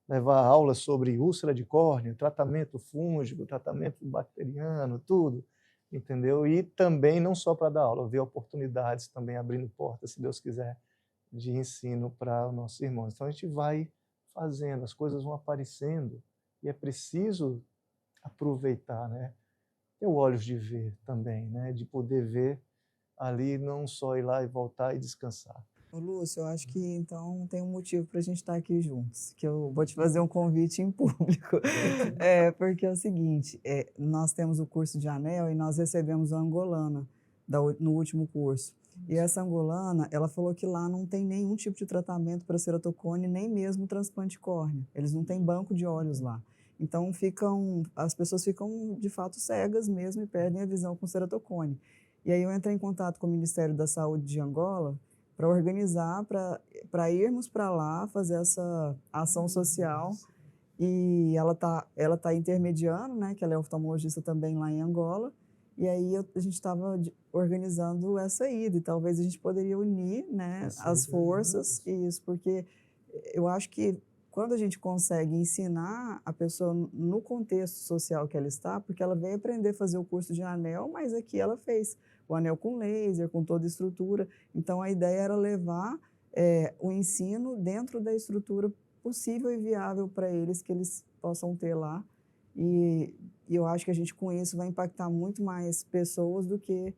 levar aulas sobre úlcera de córnea, tratamento fúngico, tratamento bacteriano, tudo, entendeu? E também, não só para dar aula, ver oportunidades também abrindo portas, se Deus quiser, de ensino para os nossos irmãos. Então, a gente vai fazendo, as coisas vão aparecendo, e é preciso aproveitar, né? Ter olhos de ver também, né? De poder ver ali, não só ir lá e voltar e descansar.
Ô, Lúcio, eu acho que então tem um motivo para a gente estar aqui juntos, que eu vou te fazer um convite em público. Porque é o seguinte, nós temos o curso de anel e nós recebemos a angolana no último curso. E essa angolana, ela falou que lá não tem nenhum tipo de tratamento para ceratocone, nem mesmo transplante córnea. Eles não têm banco de olhos lá. Então as pessoas ficam de fato cegas mesmo e perdem a visão com ceratocone. E aí eu entrei em contato com o Ministério da Saúde de Angola para organizar, para irmos para lá fazer essa ação social. E ela tá intermediando, né, que ela é oftalmologista também lá em Angola. E aí a gente estava organizando essa ida e talvez a gente poderia unir, né, as forças, isso, porque eu acho que quando a gente consegue ensinar a pessoa no contexto social que ela está, porque ela veio aprender a fazer o curso de anel, mas aqui ela fez o anel com laser, com toda a estrutura. Então, a ideia era levar o ensino dentro da estrutura possível e viável para eles, que eles possam ter lá. E eu acho que a gente, com isso, vai impactar muito mais pessoas do que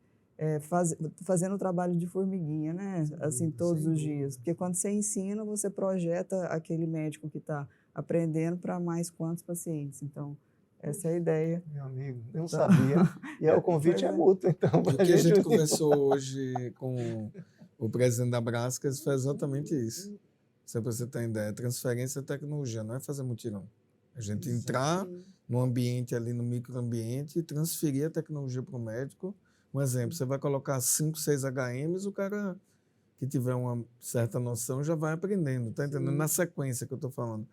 fazendo o trabalho de formiguinha, né? Assim, todos os dias. Porque quando você ensina, você projeta aquele médico que está aprendendo para mais quantos pacientes. Então, essa é a ideia.
Meu amigo, eu não sabia. E o convite é mútuo, então.
O que a gente conversou hoje com o presidente da Brascas foi exatamente isso. Só para você ter ideia, transferência de tecnologia, não é fazer mutirão. A gente entrar no ambiente ali, no microambiente, e transferir a tecnologia para o médico. Um exemplo, você vai colocar 5, 6 HMs, o cara que tiver uma certa noção já vai aprendendo, tá entendendo? Na sequência que eu estou falando.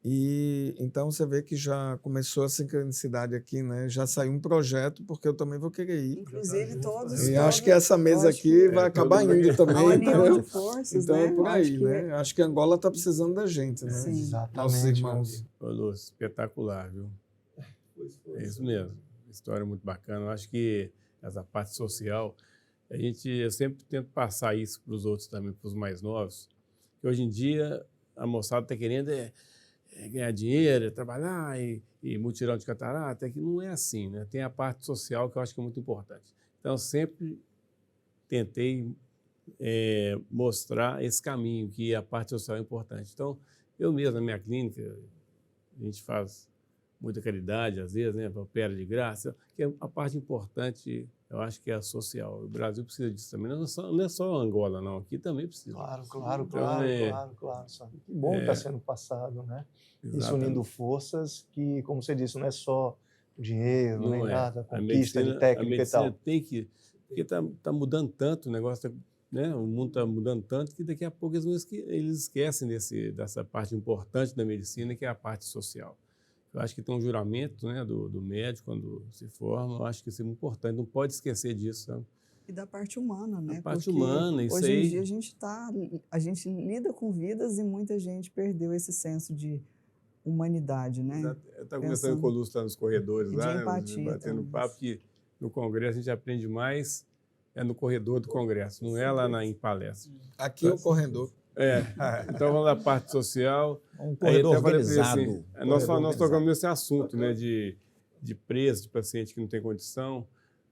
E então você vê que já começou a sincronicidade aqui, né? Já saiu um projeto, porque eu também vou querer ir.
Inclusive todos.
E acho que essa mesa aqui vai acabar indo também.
A união
entendeu?
de forças,
Então
né?
é por aí,
Acho que
né? Acho que Angola está precisando da gente, né?
Sim.
Nossos
Exatamente,
irmãos.
Ô, Lúcio, espetacular, viu? É isso mesmo. História muito bacana. Eu acho que essa parte social, eu sempre tento passar isso para os outros também, para os mais novos, que hoje em dia a moçada está querendo ganhar dinheiro, trabalhar e mutirão de catarata, que não é assim, né? Tem a parte social que eu acho que é muito importante. Então, eu sempre tentei mostrar esse caminho, que a parte social é importante. Então, eu mesmo, na minha clínica, a gente faz muita caridade, às vezes, né? Opera de graça, que a parte importante, eu acho que é a social. O Brasil precisa disso também. Não é só Angola, não. Aqui também precisa.
Claro. Sabe? Que bom que está sendo passado, né? Isso
Exatamente.
unindo forças que, como você disse, não é só dinheiro, nem
Não é.
nada,
A
conquista de técnica e tal.
tem que... Porque está mudando tanto o negócio, né? O mundo está mudando tanto que daqui a pouco eles esquecem dessa parte importante da medicina, que é a parte social. Eu acho que tem um juramento, né, do médico quando se forma, eu acho que isso é importante, não pode esquecer disso, sabe?
E da parte humana, né?
A parte
Porque
humana, isso
hoje
aí...
em dia a gente lida com vidas e muita gente perdeu esse senso de humanidade, né?
Eu estava conversando com o Lúcio lá nos corredores,
E
lá,
de empatia
batendo
também.
papo, que no congresso a gente aprende mais no corredor do congresso, não é lá em palestra.
Aqui é o corredor.
Então vamos na parte social.
Um corredor organizado.
Nós tocamos nesse assunto, né, de preço, de paciente que não tem condição.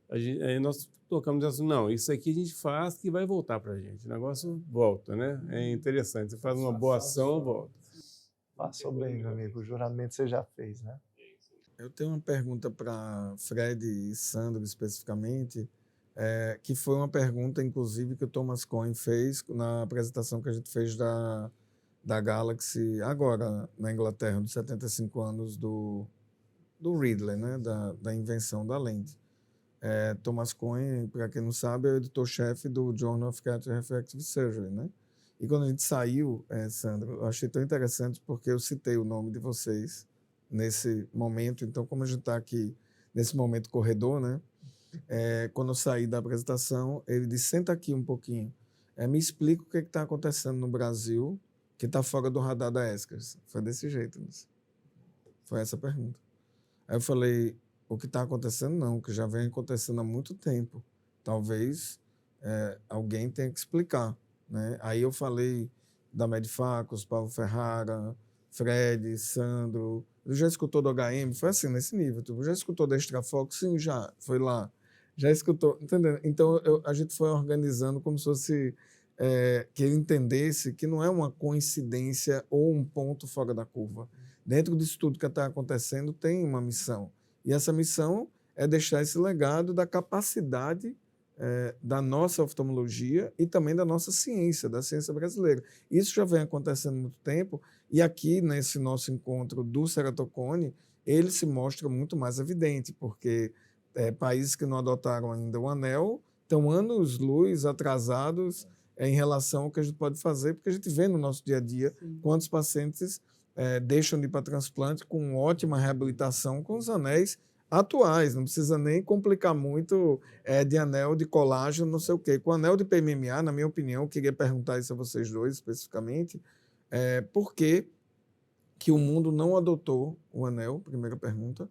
Aí nós tocamos assim, não, isso aqui a gente faz que vai voltar para a gente. O negócio volta, né? É interessante. Você faz uma boa ação, volta.
Faça bem, meu amigo. O juramento você já fez, né?
Eu tenho uma pergunta para Fred e Sandro especificamente, que foi uma pergunta, inclusive, que o Thomas Cohen fez na apresentação que a gente fez da Galaxy, agora na Inglaterra, dos 75 anos do Ridley, né? da invenção da lente. Thomas Cohen, para quem não sabe, é o editor-chefe do Journal of Cataract and Refractive Surgery, né? E quando a gente saiu, Sandro, eu achei tão interessante porque eu citei o nome de vocês nesse momento. Então, como a gente está aqui nesse momento corredor, né? Quando eu saí da apresentação, ele disse, senta aqui um pouquinho. Me explica o que está acontecendo no Brasil que está fora do radar da Escas. Foi desse jeito. Né? Foi essa a pergunta. Aí eu falei, o que está acontecendo não, o que já vem acontecendo há muito tempo. Talvez alguém tenha que explicar. Né? Aí eu falei da Medfacos, Paulo Ferrara, Fred, Sandro. Tu já escutou do HM? Foi assim, nesse nível. Tu já escutou da Extrafox? Sim, já. Foi lá. Já escutou? Entendeu? Então, a gente foi organizando como se fosse que ele entendesse que não é uma coincidência ou um ponto fora da curva. Dentro disso tudo que está acontecendo, tem uma missão. E essa missão é deixar esse legado da capacidade da nossa oftalmologia e também da nossa ciência, da ciência brasileira. Isso já vem acontecendo há muito tempo e aqui, nesse nosso encontro do ceratocone, ele se mostra muito mais evidente, porque países que não adotaram ainda o anel estão anos-luz atrasados em relação ao que a gente pode fazer, porque a gente vê no nosso dia a dia quantos pacientes deixam de ir para transplante com ótima reabilitação com os anéis atuais, não precisa nem complicar muito de anel de colágeno, não sei o quê. Com o anel de PMMA, na minha opinião, eu queria perguntar isso a vocês dois especificamente, por que o mundo não adotou o anel, primeira pergunta.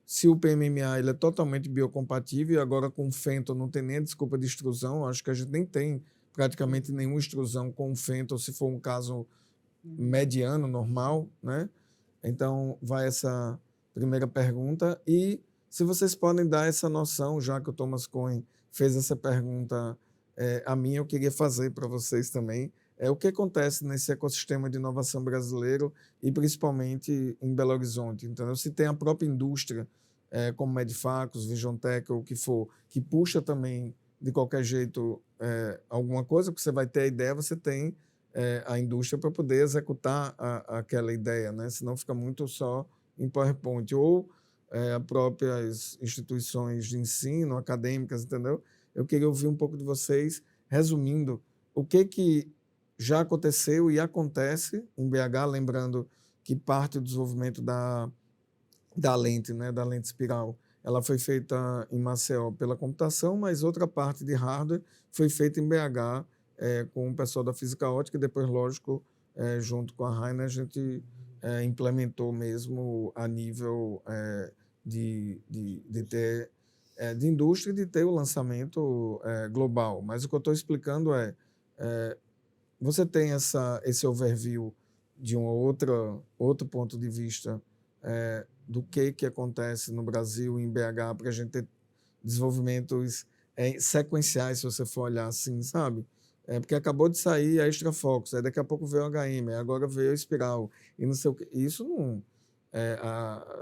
Se o PMMA ele é totalmente biocompatível e agora com o Fenton não tem nem a desculpa de extrusão, acho que a gente nem tem praticamente nenhuma extrusão com o Fenton, se for um caso mediano, normal, né? Então vai essa primeira pergunta. E se vocês podem dar essa noção, já que o Thomas Cohen fez essa pergunta a mim, eu queria fazer para vocês também. O que acontece nesse ecossistema de inovação brasileiro e principalmente em Belo Horizonte. Então, se tem a própria indústria, como Medifacos, VisionTech ou o que for, que puxa também, de qualquer jeito, alguma coisa, porque você vai ter a ideia, você tem a indústria para poder executar aquela ideia, né? Senão fica muito só em PowerPoint. Ou as próprias instituições de ensino, acadêmicas, entendeu? Eu queria ouvir um pouco de vocês, resumindo, o que já aconteceu e acontece em BH, lembrando que parte do desenvolvimento da lente, né, da lente espiral, ela foi feita em Maceió pela computação, mas outra parte de hardware foi feita em BH com o pessoal da física ótica e depois, lógico, junto com a Rainer, a gente implementou mesmo a nível de ter de indústria e de ter o lançamento global. Mas o que eu estou explicando você tem esse overview de um outro ponto de vista do que acontece no Brasil, em BH, para a gente ter desenvolvimentos sequenciais, se você for olhar assim, sabe? Porque acabou de sair a Extra Focus, aí daqui a pouco veio o HM, aí agora veio a Espiral, e não sei o que. Isso não...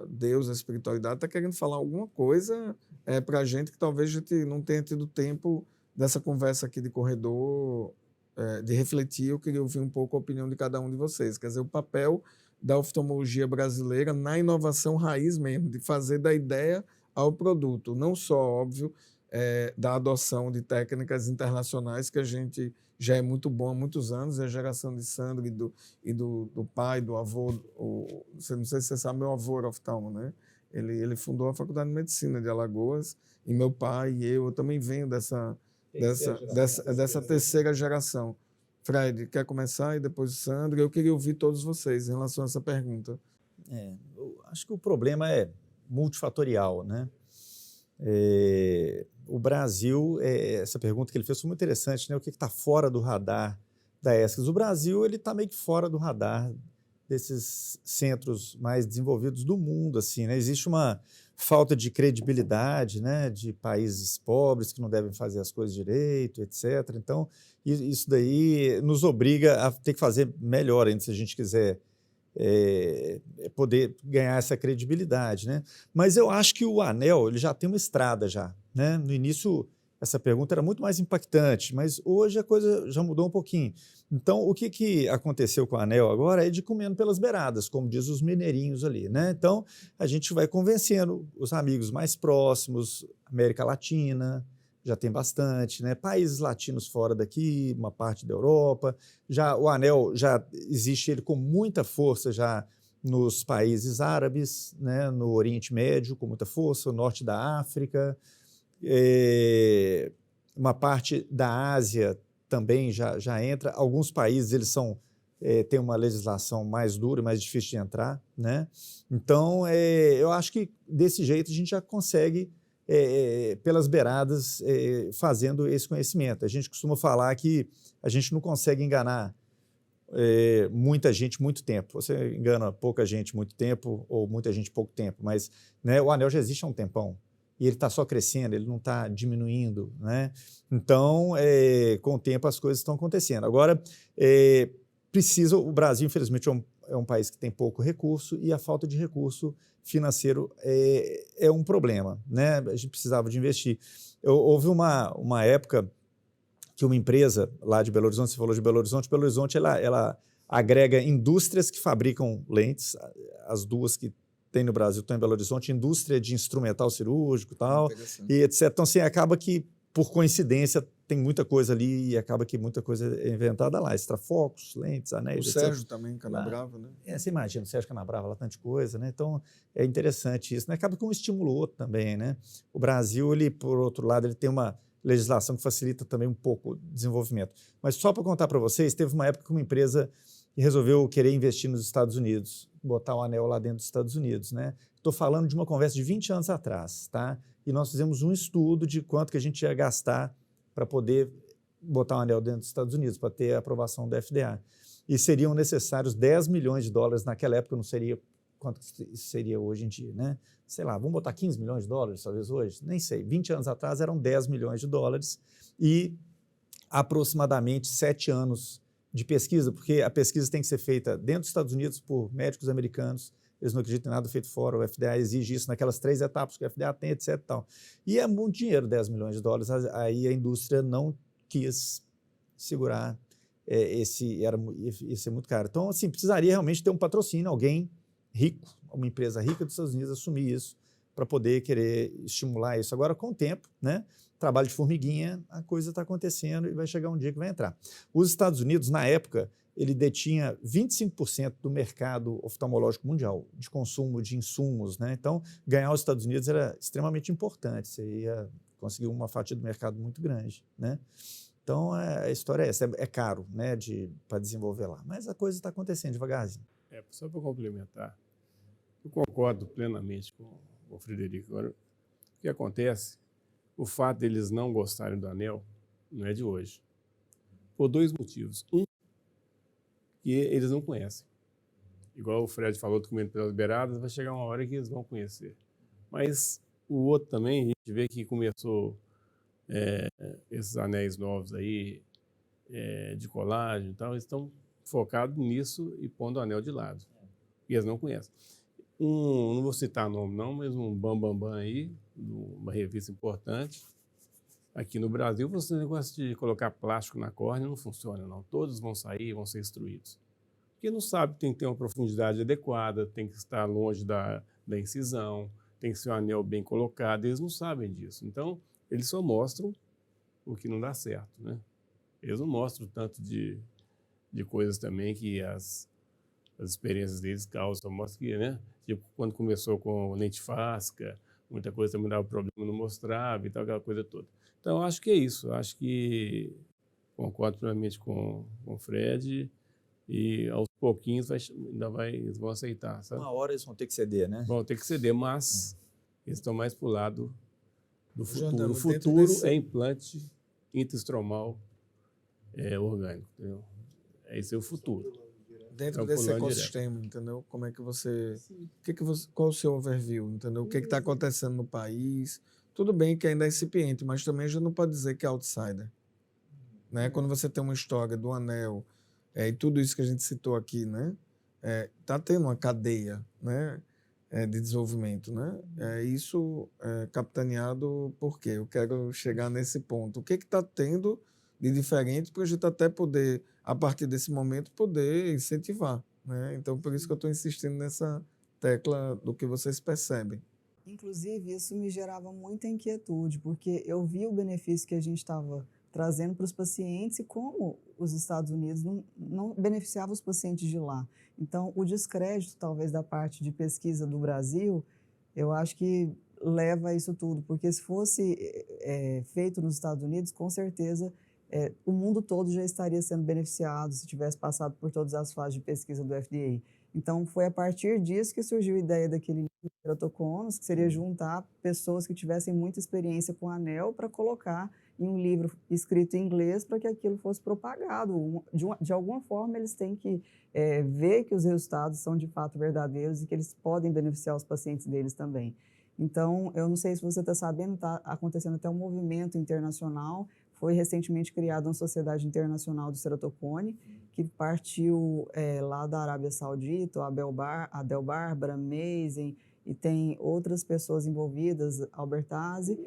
Deus, a espiritualidade, está querendo falar alguma coisa para a gente que talvez a gente não tenha tido tempo dessa conversa aqui de corredor, de refletir. Eu queria ouvir um pouco a opinião de cada um de vocês. Quer dizer, o papel da oftalmologia brasileira na inovação raiz mesmo, de fazer da ideia ao produto, não só, óbvio, da adoção de técnicas internacionais, que a gente já é muito bom há muitos anos, a geração de Sandro e do pai, do avô, não sei se você sabe, meu avô era oftalmo, né? Ele fundou a Faculdade de Medicina de Alagoas, e meu pai e eu também venho dessa terceira geração. Fred, quer começar e depois o Sandro? Eu queria ouvir todos vocês em relação a essa pergunta.
Eu acho que o problema é multifatorial, né? O Brasil, essa pergunta que ele fez foi muito interessante, né? O que está fora do radar da ESCS? O Brasil está meio que fora do radar desses centros mais desenvolvidos do mundo, assim, né? Existe uma falta de credibilidade, né, de países pobres que não devem fazer as coisas direito, etc. Então, isso daí nos obriga a ter que fazer melhor ainda, se a gente quiser poder ganhar essa credibilidade, né? Mas eu acho que o ANEL ele já tem uma estrada já, né? No início essa pergunta era muito mais impactante, mas hoje a coisa já mudou um pouquinho. Então, o que aconteceu com a ANEL agora é de comendo pelas beiradas, como diz os mineirinhos ali, né? Então, a gente vai convencendo os amigos mais próximos, América Latina, já tem bastante, né? Países latinos fora daqui, uma parte da Europa. Já o ANEL já existe ele com muita força já nos países árabes, né? No Oriente Médio com muita força, no norte da África, uma parte da Ásia também já entra. Alguns países eles têm uma legislação mais dura, mais difícil de entrar, né? Então, eu acho que desse jeito a gente já consegue pelas beiradas, fazendo esse conhecimento. A gente costuma falar que a gente não consegue enganar muita gente muito tempo. Você engana pouca gente muito tempo ou muita gente pouco tempo, mas, né, o ANEL já existe há um tempão e ele está só crescendo, ele não está diminuindo, né? Então, com o tempo as coisas estão acontecendo. Agora, o Brasil, infelizmente, é um país que tem pouco recurso e a falta de recurso financeiro é um problema, né? A gente precisava de investir. Houve uma época que uma empresa lá de Belo Horizonte, você falou de Belo Horizonte ela agrega indústrias que fabricam lentes, as duas que tem no Brasil estão em Belo Horizonte, indústria de instrumental cirúrgico e tal, e etc. Então, assim, acaba que, por coincidência, tem muita coisa ali e acaba que muita coisa é inventada lá. Extrafocos, lentes, anéis,
o
etc.
Sérgio também, Canabrava, né?
Você imagina, o Sérgio Canabrava, lá tanta coisa, né? Então, é interessante isso, né? Acaba que um estimula o outro também, né? O Brasil, ele, por outro lado, ele tem uma legislação que facilita também um pouco o desenvolvimento. Mas só para contar para vocês, teve uma época que uma empresa resolveu querer investir nos Estados Unidos, botar o ANEL lá dentro dos Estados Unidos, né? Estou falando de uma conversa de 20 anos atrás, tá? E nós fizemos um estudo de quanto que a gente ia gastar para poder botar o ANEL dentro dos Estados Unidos, para ter a aprovação da FDA. E seriam necessários $10 milhões naquela época, não seria quanto isso seria hoje em dia, né? Sei lá, vamos botar 15 milhões de dólares, talvez hoje? Nem sei. 20 anos atrás eram 10 milhões de dólares e aproximadamente 7 anos de pesquisa, porque a pesquisa tem que ser feita dentro dos Estados Unidos por médicos americanos, eles não acreditam em nada feito fora, o FDA exige isso naquelas 3 etapas que o FDA tem, etc. Tal. E é muito dinheiro, 10 milhões de dólares, aí a indústria não quis segurar, ia ser muito caro. Então, assim, precisaria realmente ter um patrocínio, alguém rico, uma empresa rica dos Estados Unidos assumir isso para poder querer estimular isso. Agora, com o tempo, né, trabalho de formiguinha, a coisa está acontecendo e vai chegar um dia que vai entrar. Os Estados Unidos, na época, ele detinha 25% do mercado oftalmológico mundial, de consumo de insumos, né? Então, ganhar os Estados Unidos era extremamente importante, você ia conseguir uma fatia do mercado muito grande, né? Então, a história é essa, é caro, né, para desenvolver lá, mas a coisa está acontecendo devagarzinho.
Só para complementar, eu concordo plenamente com o Frederico. Agora, o que acontece, o fato deles não gostarem do anel não é de hoje, por 2 motivos. Um, que eles não conhecem. Igual o Fred falou, documento pelas beiradas, vai chegar uma hora que eles vão conhecer. Mas o outro também, a gente vê que começou esses anéis novos aí, de colagem e tal, eles estão focados nisso e pondo o anel de lado. E eles não conhecem. Não vou citar nome não, mas um Bambambam aí, uma revista importante. Aqui no Brasil, você negócio de colocar plástico na córnea não funciona, não. Todos vão sair, vão ser destruídos. Porque não sabe, tem que ter uma profundidade adequada, tem que estar longe da incisão, tem que ser um anel bem colocado, eles não sabem disso. Então, eles só mostram o que não dá certo, né? Eles não mostram tanto de coisas também que as experiências deles causam, só mostra que, né? Tipo, quando começou com lente fásca, muita coisa também dava problema, não mostrava e tal, aquela coisa toda. Então, acho que é isso. Acho que concordo plenamente com o Fred e aos pouquinhos eles vão aceitar, sabe?
Uma hora eles vão ter que ceder, né?
Vão ter que ceder, mas eles estão mais para o lado do futuro.
Jordano,
O futuro é implante intraestromal orgânico, entendeu? Esse é o futuro.
Dentro desse ecossistema, entendeu? Como é que você... qual o seu overview, entendeu? O que está acontecendo no país? Tudo bem que ainda é incipiente, mas também a gente não pode dizer que é outsider. Né? Quando você tem uma história do anel e tudo isso que a gente citou aqui, né? Tá tendo uma cadeia, né? De desenvolvimento, né? Isso é capitaneado por quê? Eu quero chegar nesse ponto. O que está tendo de diferente para a gente até poder, a partir desse momento, poder incentivar, né? Então, por isso que eu estou insistindo nessa tecla do que vocês percebem.
Inclusive, isso me gerava muita inquietude, porque eu vi o benefício que a gente estava trazendo para os pacientes e como os Estados Unidos não beneficiava os pacientes de lá. Então, o descrédito, talvez, da parte de pesquisa do Brasil, eu acho que leva a isso tudo, porque se fosse feito nos Estados Unidos, com certeza o mundo todo já estaria sendo beneficiado se tivesse passado por todas as fases de pesquisa do FDA. Então, foi a partir disso que surgiu a ideia daquele livro de keratoconos, que seria juntar pessoas que tivessem muita experiência com anel para colocar em um livro escrito em inglês para que aquilo fosse propagado. De alguma forma, eles têm que ver que os resultados são de fato verdadeiros e que eles podem beneficiar os pacientes deles também. Então, eu não sei se você está sabendo, está acontecendo até um movimento internacional. Foi recentemente criada uma Sociedade Internacional do Ceratocone, que partiu lá da Arábia Saudita, a Del Bárbara, Mazen, e tem outras pessoas envolvidas, Albertazzi.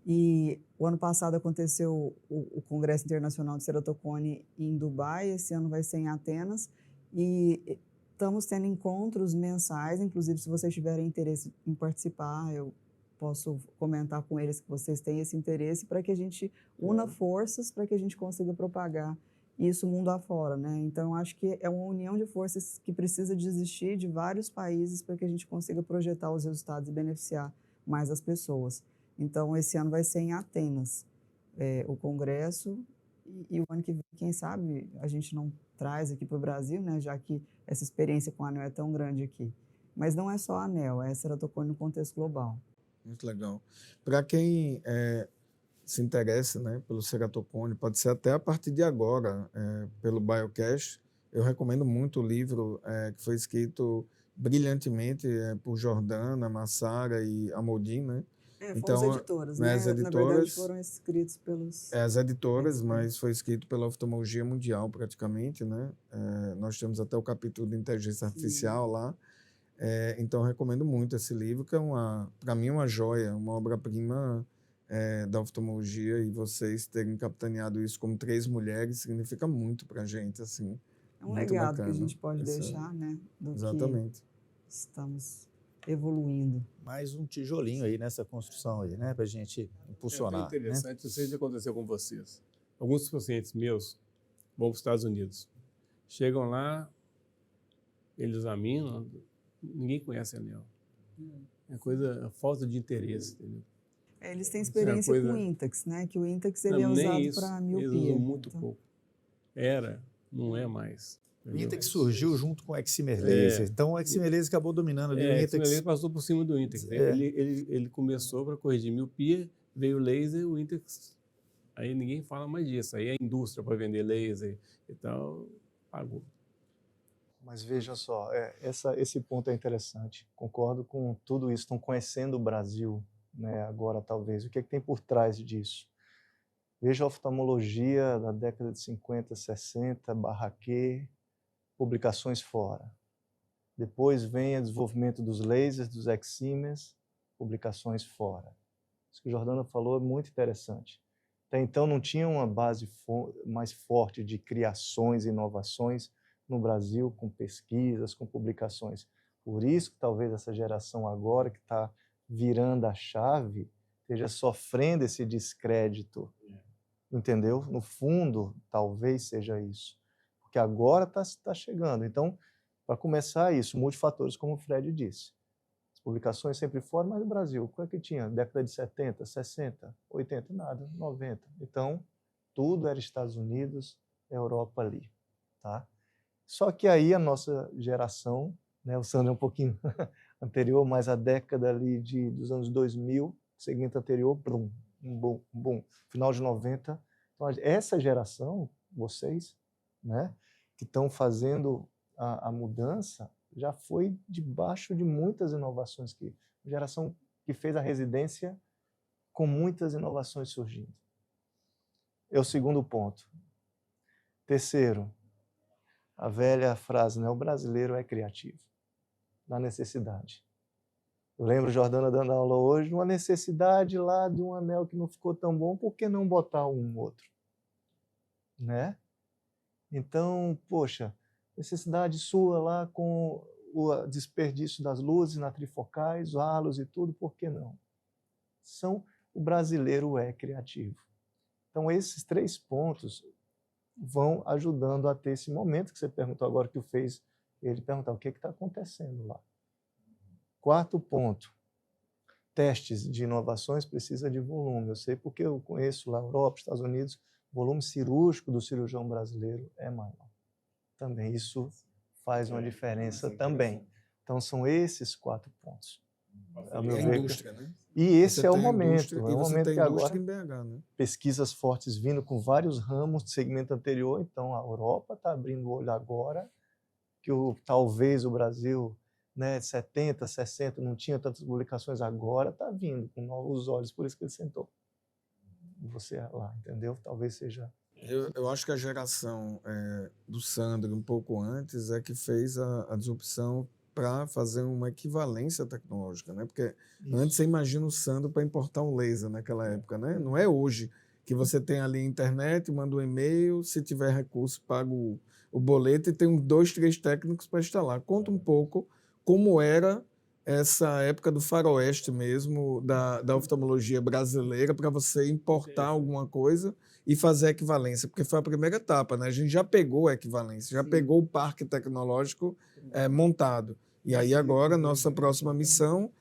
E o ano passado aconteceu o Congresso Internacional de Ceratocone em Dubai, esse ano vai ser em Atenas, e estamos tendo encontros mensais, inclusive se vocês tiverem interesse em participar, eu posso comentar com eles que vocês têm esse interesse para que a gente una forças para que a gente consiga propagar isso mundo afora, né? Então, acho que é uma união de forças que precisa de existir de vários países para que a gente consiga projetar os resultados e beneficiar mais as pessoas. Então, esse ano vai ser em Atenas, o congresso, e o ano que vem, quem sabe, a gente não traz aqui para o Brasil, né? Já que essa experiência com anel é tão grande aqui. Mas não é só anel, é ceratocone no contexto global.
Muito legal. Para quem se interessa, né, pelo ceratocone, pode ser até a partir de agora, pelo Biocast. Eu recomendo muito o livro que foi escrito brilhantemente por Jordana, Massara e Amodin, né?
Foram
Então,
as editoras,
né,
né?
as
Na verdade,
editoras,
foram escritos pelos...
as editoras, mas foi escrito pela oftalmologia mundial praticamente, né? Nós temos até o capítulo de inteligência artificial lá. Então, eu recomendo muito esse livro, que é, para mim, uma joia, uma obra-prima da oftalmologia, e vocês terem capitaneado isso como 3 mulheres significa muito para a gente, assim.
É um
Muito
legado
bacana.
que a gente pode deixar, né? Do
Exatamente.
que estamos evoluindo.
Mais um tijolinho aí nessa construção aí, né? Para a gente impulsionar.
É interessante, não sei se aconteceu com vocês. Alguns pacientes meus vão para os Estados Unidos. Chegam lá, eles examinam, ninguém conhece anel. É falta de interesse, entendeu?
Eles têm experiência com o Intax, né? Que o Intax ele é usado para miopia.
Eles usam muito pouco. Não é mais.
O Intax surgiu junto com o Excimer Laser. Então, o Excimer Laser acabou dominando ali. O
Excimer Laser passou por cima do Intax. Ele começou para corrigir miopia, veio o laser, o Intax. Aí ninguém fala mais disso. Aí a indústria para vender laser e tal, pagou.
Mas veja só, esse ponto é interessante. Concordo com tudo isso. Estão conhecendo o Brasil, né, agora, talvez. O que tem por trás disso? Veja a oftalmologia da década de 50, 60, Barraquer, publicações fora. Depois vem o desenvolvimento dos lasers, dos eximers, publicações fora. Isso que o Jordana falou é muito interessante. Até então não tinha uma base mais forte de criações e inovações no Brasil, com pesquisas, com publicações. Por isso que talvez essa geração agora, que está virando a chave, esteja sofrendo esse descrédito. Entendeu? No fundo, talvez seja isso. Porque agora está chegando. Então, para começar isso, multifatores, como o Fred disse. As publicações sempre fora, mas no Brasil, qual é que tinha? Década de 70, 60, 80, nada, 90. Então, tudo era Estados Unidos, Europa ali. Tá? Só que aí a nossa geração, né, o Sandro é um pouquinho anterior, mas a década ali dos anos 2000, segmento anterior, bum, bum, bum, final de 90. Então, essa geração, vocês, né, que estão fazendo a mudança, já foi debaixo de muitas inovações. A geração que fez a residência com muitas inovações surgindo. É o segundo ponto. Terceiro, a velha frase, né, o brasileiro é criativo, na necessidade. Eu lembro Jordana dando aula hoje, uma necessidade lá de um anel que não ficou tão bom, por que não botar um outro? Né? Então, poxa, necessidade sua lá com o desperdício das luzes na trifocais, halos e tudo, por que não? O brasileiro é criativo. Então, esses 3 pontos vão ajudando a ter esse momento que você perguntou agora, que o fez ele perguntar o que está acontecendo lá. 4º ponto, testes de inovações precisa de volume. Eu sei porque eu conheço lá Europa, Estados Unidos, o volume cirúrgico do cirurgião brasileiro é maior. Também isso faz uma diferença também. Então, são esses 4 pontos.
É a indústria, né?
E esse é o momento. É o momento que agora
em BH, né?
pesquisas fortes vindo com vários ramos de segmento anterior. Então, a Europa está abrindo o olho agora, que talvez o Brasil, né, 70, 60, não tinha tantas publicações, agora está vindo com novos olhos, por isso que ele sentou. Você lá, entendeu? Talvez seja...
Eu acho que a geração do Sandro, um pouco antes, é que fez a disrupção para fazer uma equivalência tecnológica, né? Porque antes você imagina o Sandro para importar um laser naquela época, né? Não é hoje que você tem ali a internet, manda um e-mail, se tiver recurso, paga o boleto e tem uns 2, 3 técnicos para instalar. Conta um pouco como era essa época do faroeste mesmo, da oftalmologia brasileira, para você importar alguma coisa e fazer a equivalência, porque foi a primeira etapa, né? A gente já pegou a equivalência, já pegou o parque tecnológico montado. E aí agora, nossa próxima missão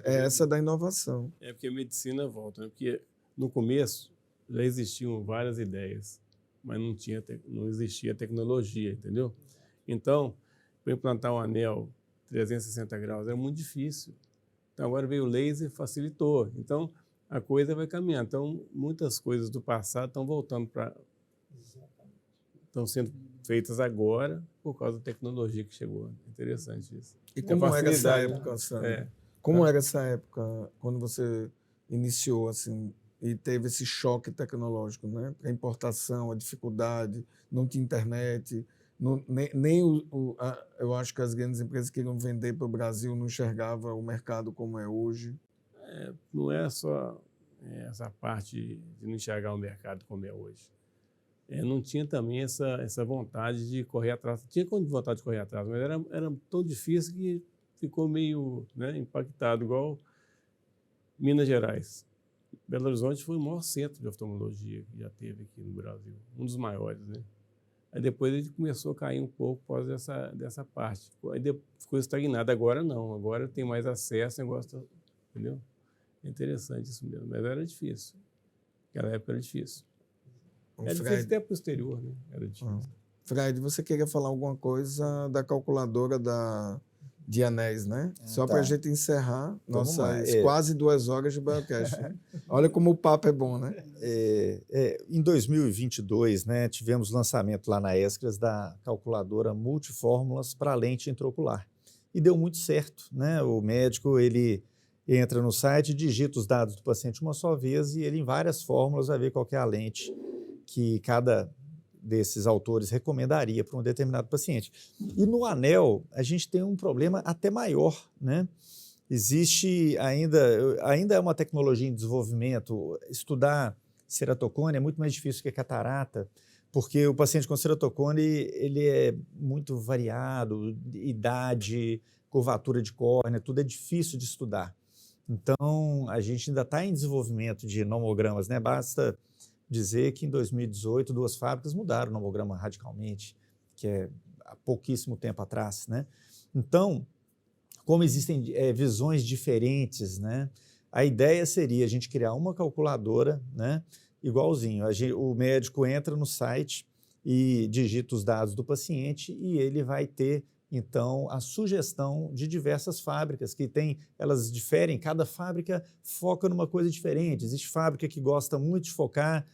é essa da inovação.
É porque a medicina volta, né? Porque no começo já existiam várias ideias, mas não existia tecnologia, entendeu? Então, para implantar um anel 360 graus era muito difícil. Então, agora veio o laser, facilitou. Então, a coisa vai caminhando. Então, muitas coisas do passado estão voltando para... Estão sendo feitas agora por causa da tecnologia que chegou. Interessante isso.
E
a
como era essa
facilidade,
época, Sandro?
É.
Como era essa época quando você iniciou assim e teve esse choque tecnológico, né? A importação, a dificuldade, não tinha internet, nem eu acho que as grandes empresas que queriam vender para o Brasil não enxergavam o mercado como é hoje.
Não é só essa parte de não enxergar o mercado como é hoje. Não tinha também essa vontade de correr atrás. Tinha vontade de correr atrás, mas era tão difícil que ficou meio, né, impactado, igual Minas Gerais. Belo Horizonte foi o maior centro de oftalmologia que já teve aqui no Brasil, um dos maiores, né? Aí depois ele começou a cair um pouco por causa dessa parte. Aí ficou estagnado. Agora não, agora tem mais acesso, negócio, entendeu? É interessante isso mesmo, mas era difícil. Naquela época era difícil. Era difícil até para o exterior, né? Era difícil.
Fred, você queria falar alguma coisa da calculadora de anéis, né? Só para a gente encerrar nossas quase 2 horas de Biocast. Olha como o papo é bom, né?
Em 2022, né, tivemos lançamento lá na Escras da calculadora multifórmulas para lente intraocular. E deu muito certo, né? O médico, ele entra no site, digita os dados do paciente uma só vez e ele, em várias fórmulas, vai ver qual que é a lente que cada desses autores recomendaria para um determinado paciente. E no anel, a gente tem um problema até maior, né? Existe ainda é uma tecnologia em desenvolvimento. Estudar ceratocone é muito mais difícil que a catarata, porque o paciente com ceratocone ele é muito variado, idade, curvatura de córnea, tudo é difícil de estudar. Então, a gente ainda está em desenvolvimento de nomogramas, né? Basta dizer que em 2018 2 fábricas mudaram o nomograma radicalmente, que é há pouquíssimo tempo atrás, né? Então, como existem visões diferentes, né? A ideia seria a gente criar uma calculadora, né? Igualzinho. O médico entra no site e digita os dados do paciente e ele vai ter, então, a sugestão de diversas fábricas que elas diferem, cada fábrica foca numa coisa diferente. Existe fábrica que gosta muito de focar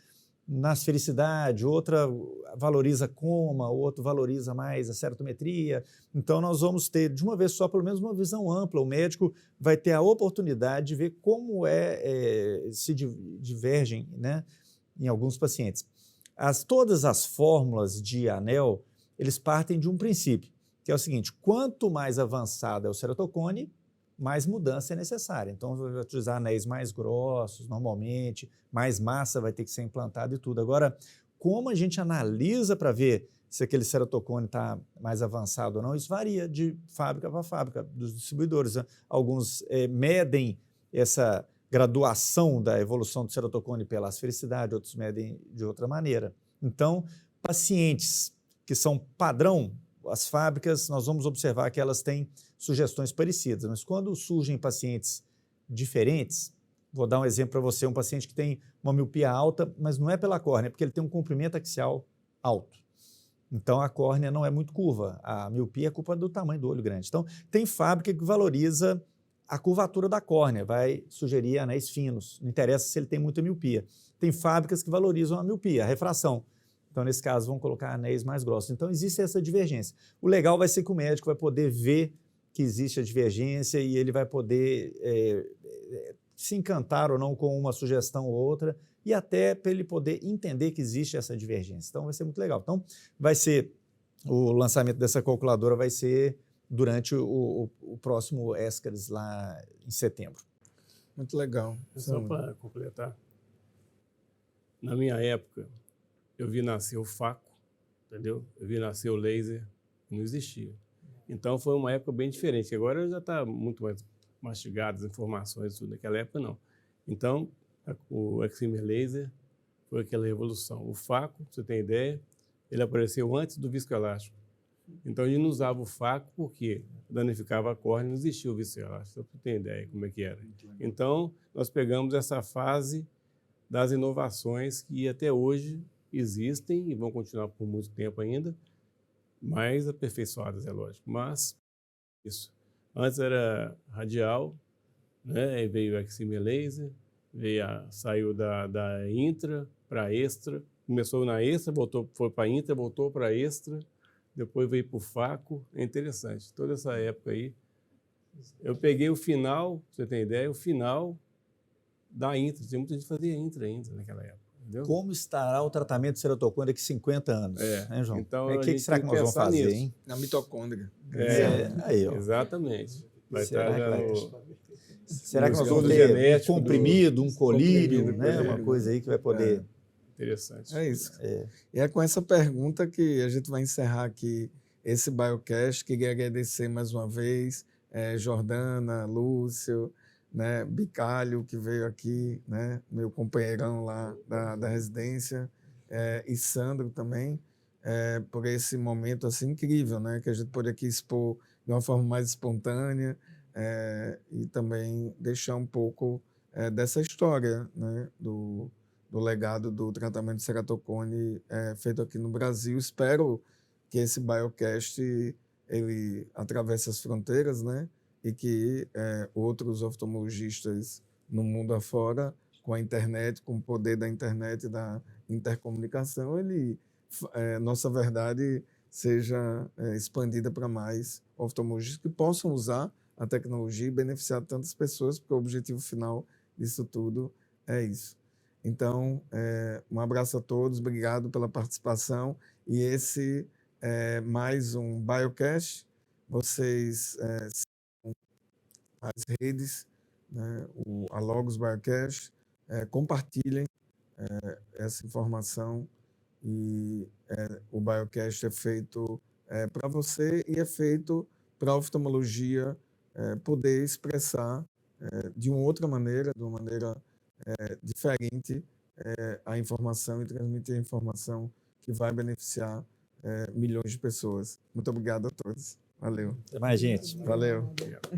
na esfericidade, outra valoriza coma, outro valoriza mais a ceratometria. Então, nós vamos ter, de uma vez só, pelo menos uma visão ampla. O médico vai ter a oportunidade de ver como se divergem, né, em alguns pacientes. Todas as fórmulas de anel, eles partem de um princípio, que é o seguinte: quanto mais avançado é o ceratocone, mais mudança é necessária. Então, vai utilizar anéis mais grossos, normalmente, mais massa vai ter que ser implantada e tudo. Agora, como a gente analisa para ver se aquele ceratocone está mais avançado ou não, isso varia de fábrica para fábrica, dos distribuidores. Alguns medem essa graduação da evolução do ceratocone pela esfericidade, outros medem de outra maneira. Então, pacientes que são padrão, as fábricas, nós vamos observar que elas têm sugestões parecidas, mas quando surgem pacientes diferentes, vou dar um exemplo para você, um paciente que tem uma miopia alta, mas não é pela córnea, é porque ele tem um comprimento axial alto. Então, a córnea não é muito curva, a miopia é culpa do tamanho do olho grande. Então, tem fábrica que valoriza a curvatura da córnea, vai sugerir anéis finos, não interessa se ele tem muita miopia. Tem fábricas que valorizam a miopia, a refração. Então, nesse caso, vão colocar anéis mais grossos. Então, existe essa divergência. O legal vai ser que o médico vai poder ver que existe a divergência e ele vai poder se encantar ou não com uma sugestão ou outra e até para ele poder entender que existe essa divergência. Então, vai ser muito legal. Então, o lançamento dessa calculadora vai ser durante o próximo ESCRS lá em setembro.
Muito legal.
Só para completar, na minha época, eu vi nascer o faco, entendeu? Eu vi nascer o laser, não existia. Então, foi uma época bem diferente. Agora já está muito mais mastigado as informações, tudo. Naquela época, não. Então, o Excimer Laser foi aquela revolução. O faco, pra você ter ideia, ele apareceu antes do viscoelástico. Então, a gente não usava o faco porque danificava a córnea, não existia o viscoelástico. Só para você ter ideia como é que era. Então, nós pegamos essa fase das inovações que até hoje existem e vão continuar por muito tempo ainda, mais aperfeiçoadas, é lógico. Mas, isso. Antes era radial, né? Aí veio o Excimer Laser, saiu da intra para extra, começou na Extra, foi para a Intra, voltou para a Extra, depois veio para o Faco. É interessante, toda essa época aí. Eu peguei o final, pra você ter ideia, o final da Intra. Tinha muita gente que fazia Intra ainda naquela época. Entendeu?
Como estará o tratamento de serotocone daqui a 50 anos, né, João?
Então,
O
a
que
gente
será
tem
que
que
nós vamos
pensar
fazer,
nisso.
hein?
Na mitocôndria.
Aí, ó.
Exatamente. Vai
Será
estar já
que vai-
no...
Será que nós vamos
estudo
ter um
genético
comprimido, um colírio,
comprimido,
né? Uma
colírio.
coisa aí que vai poder...
Interessante.
É isso. E é com essa pergunta que a gente vai encerrar aqui esse Biocast. Queria agradecer mais uma vez Jordana, Lúcio, né, Bicalho, que veio aqui, né, meu companheirão lá da residência, e Sandro também, por esse momento assim, incrível, né, que a gente pôde aqui expor de uma forma mais espontânea e também deixar um pouco dessa história, né, do legado do tratamento de ceratocone feito aqui no Brasil. Espero que esse Biocast ele atravesse as fronteiras, né? E que outros oftalmologistas no mundo afora, com a internet, com o poder da internet e da intercomunicação, nossa verdade seja expandida para mais oftalmologistas que possam usar a tecnologia e beneficiar tantas pessoas, porque o objetivo final disso tudo é isso. Então, um abraço a todos, obrigado pela participação. E esse é mais um Biocast. Vocês sigam as redes, né, a Logos Biocast, compartilhem essa informação. E o Biocast é feito para você e é feito para a oftalmologia poder expressar de uma outra maneira, de uma maneira diferente, a informação e transmitir a informação que vai beneficiar milhões de pessoas. Muito obrigado a todos. Valeu.
Até mais, gente.
Valeu.
Obrigado.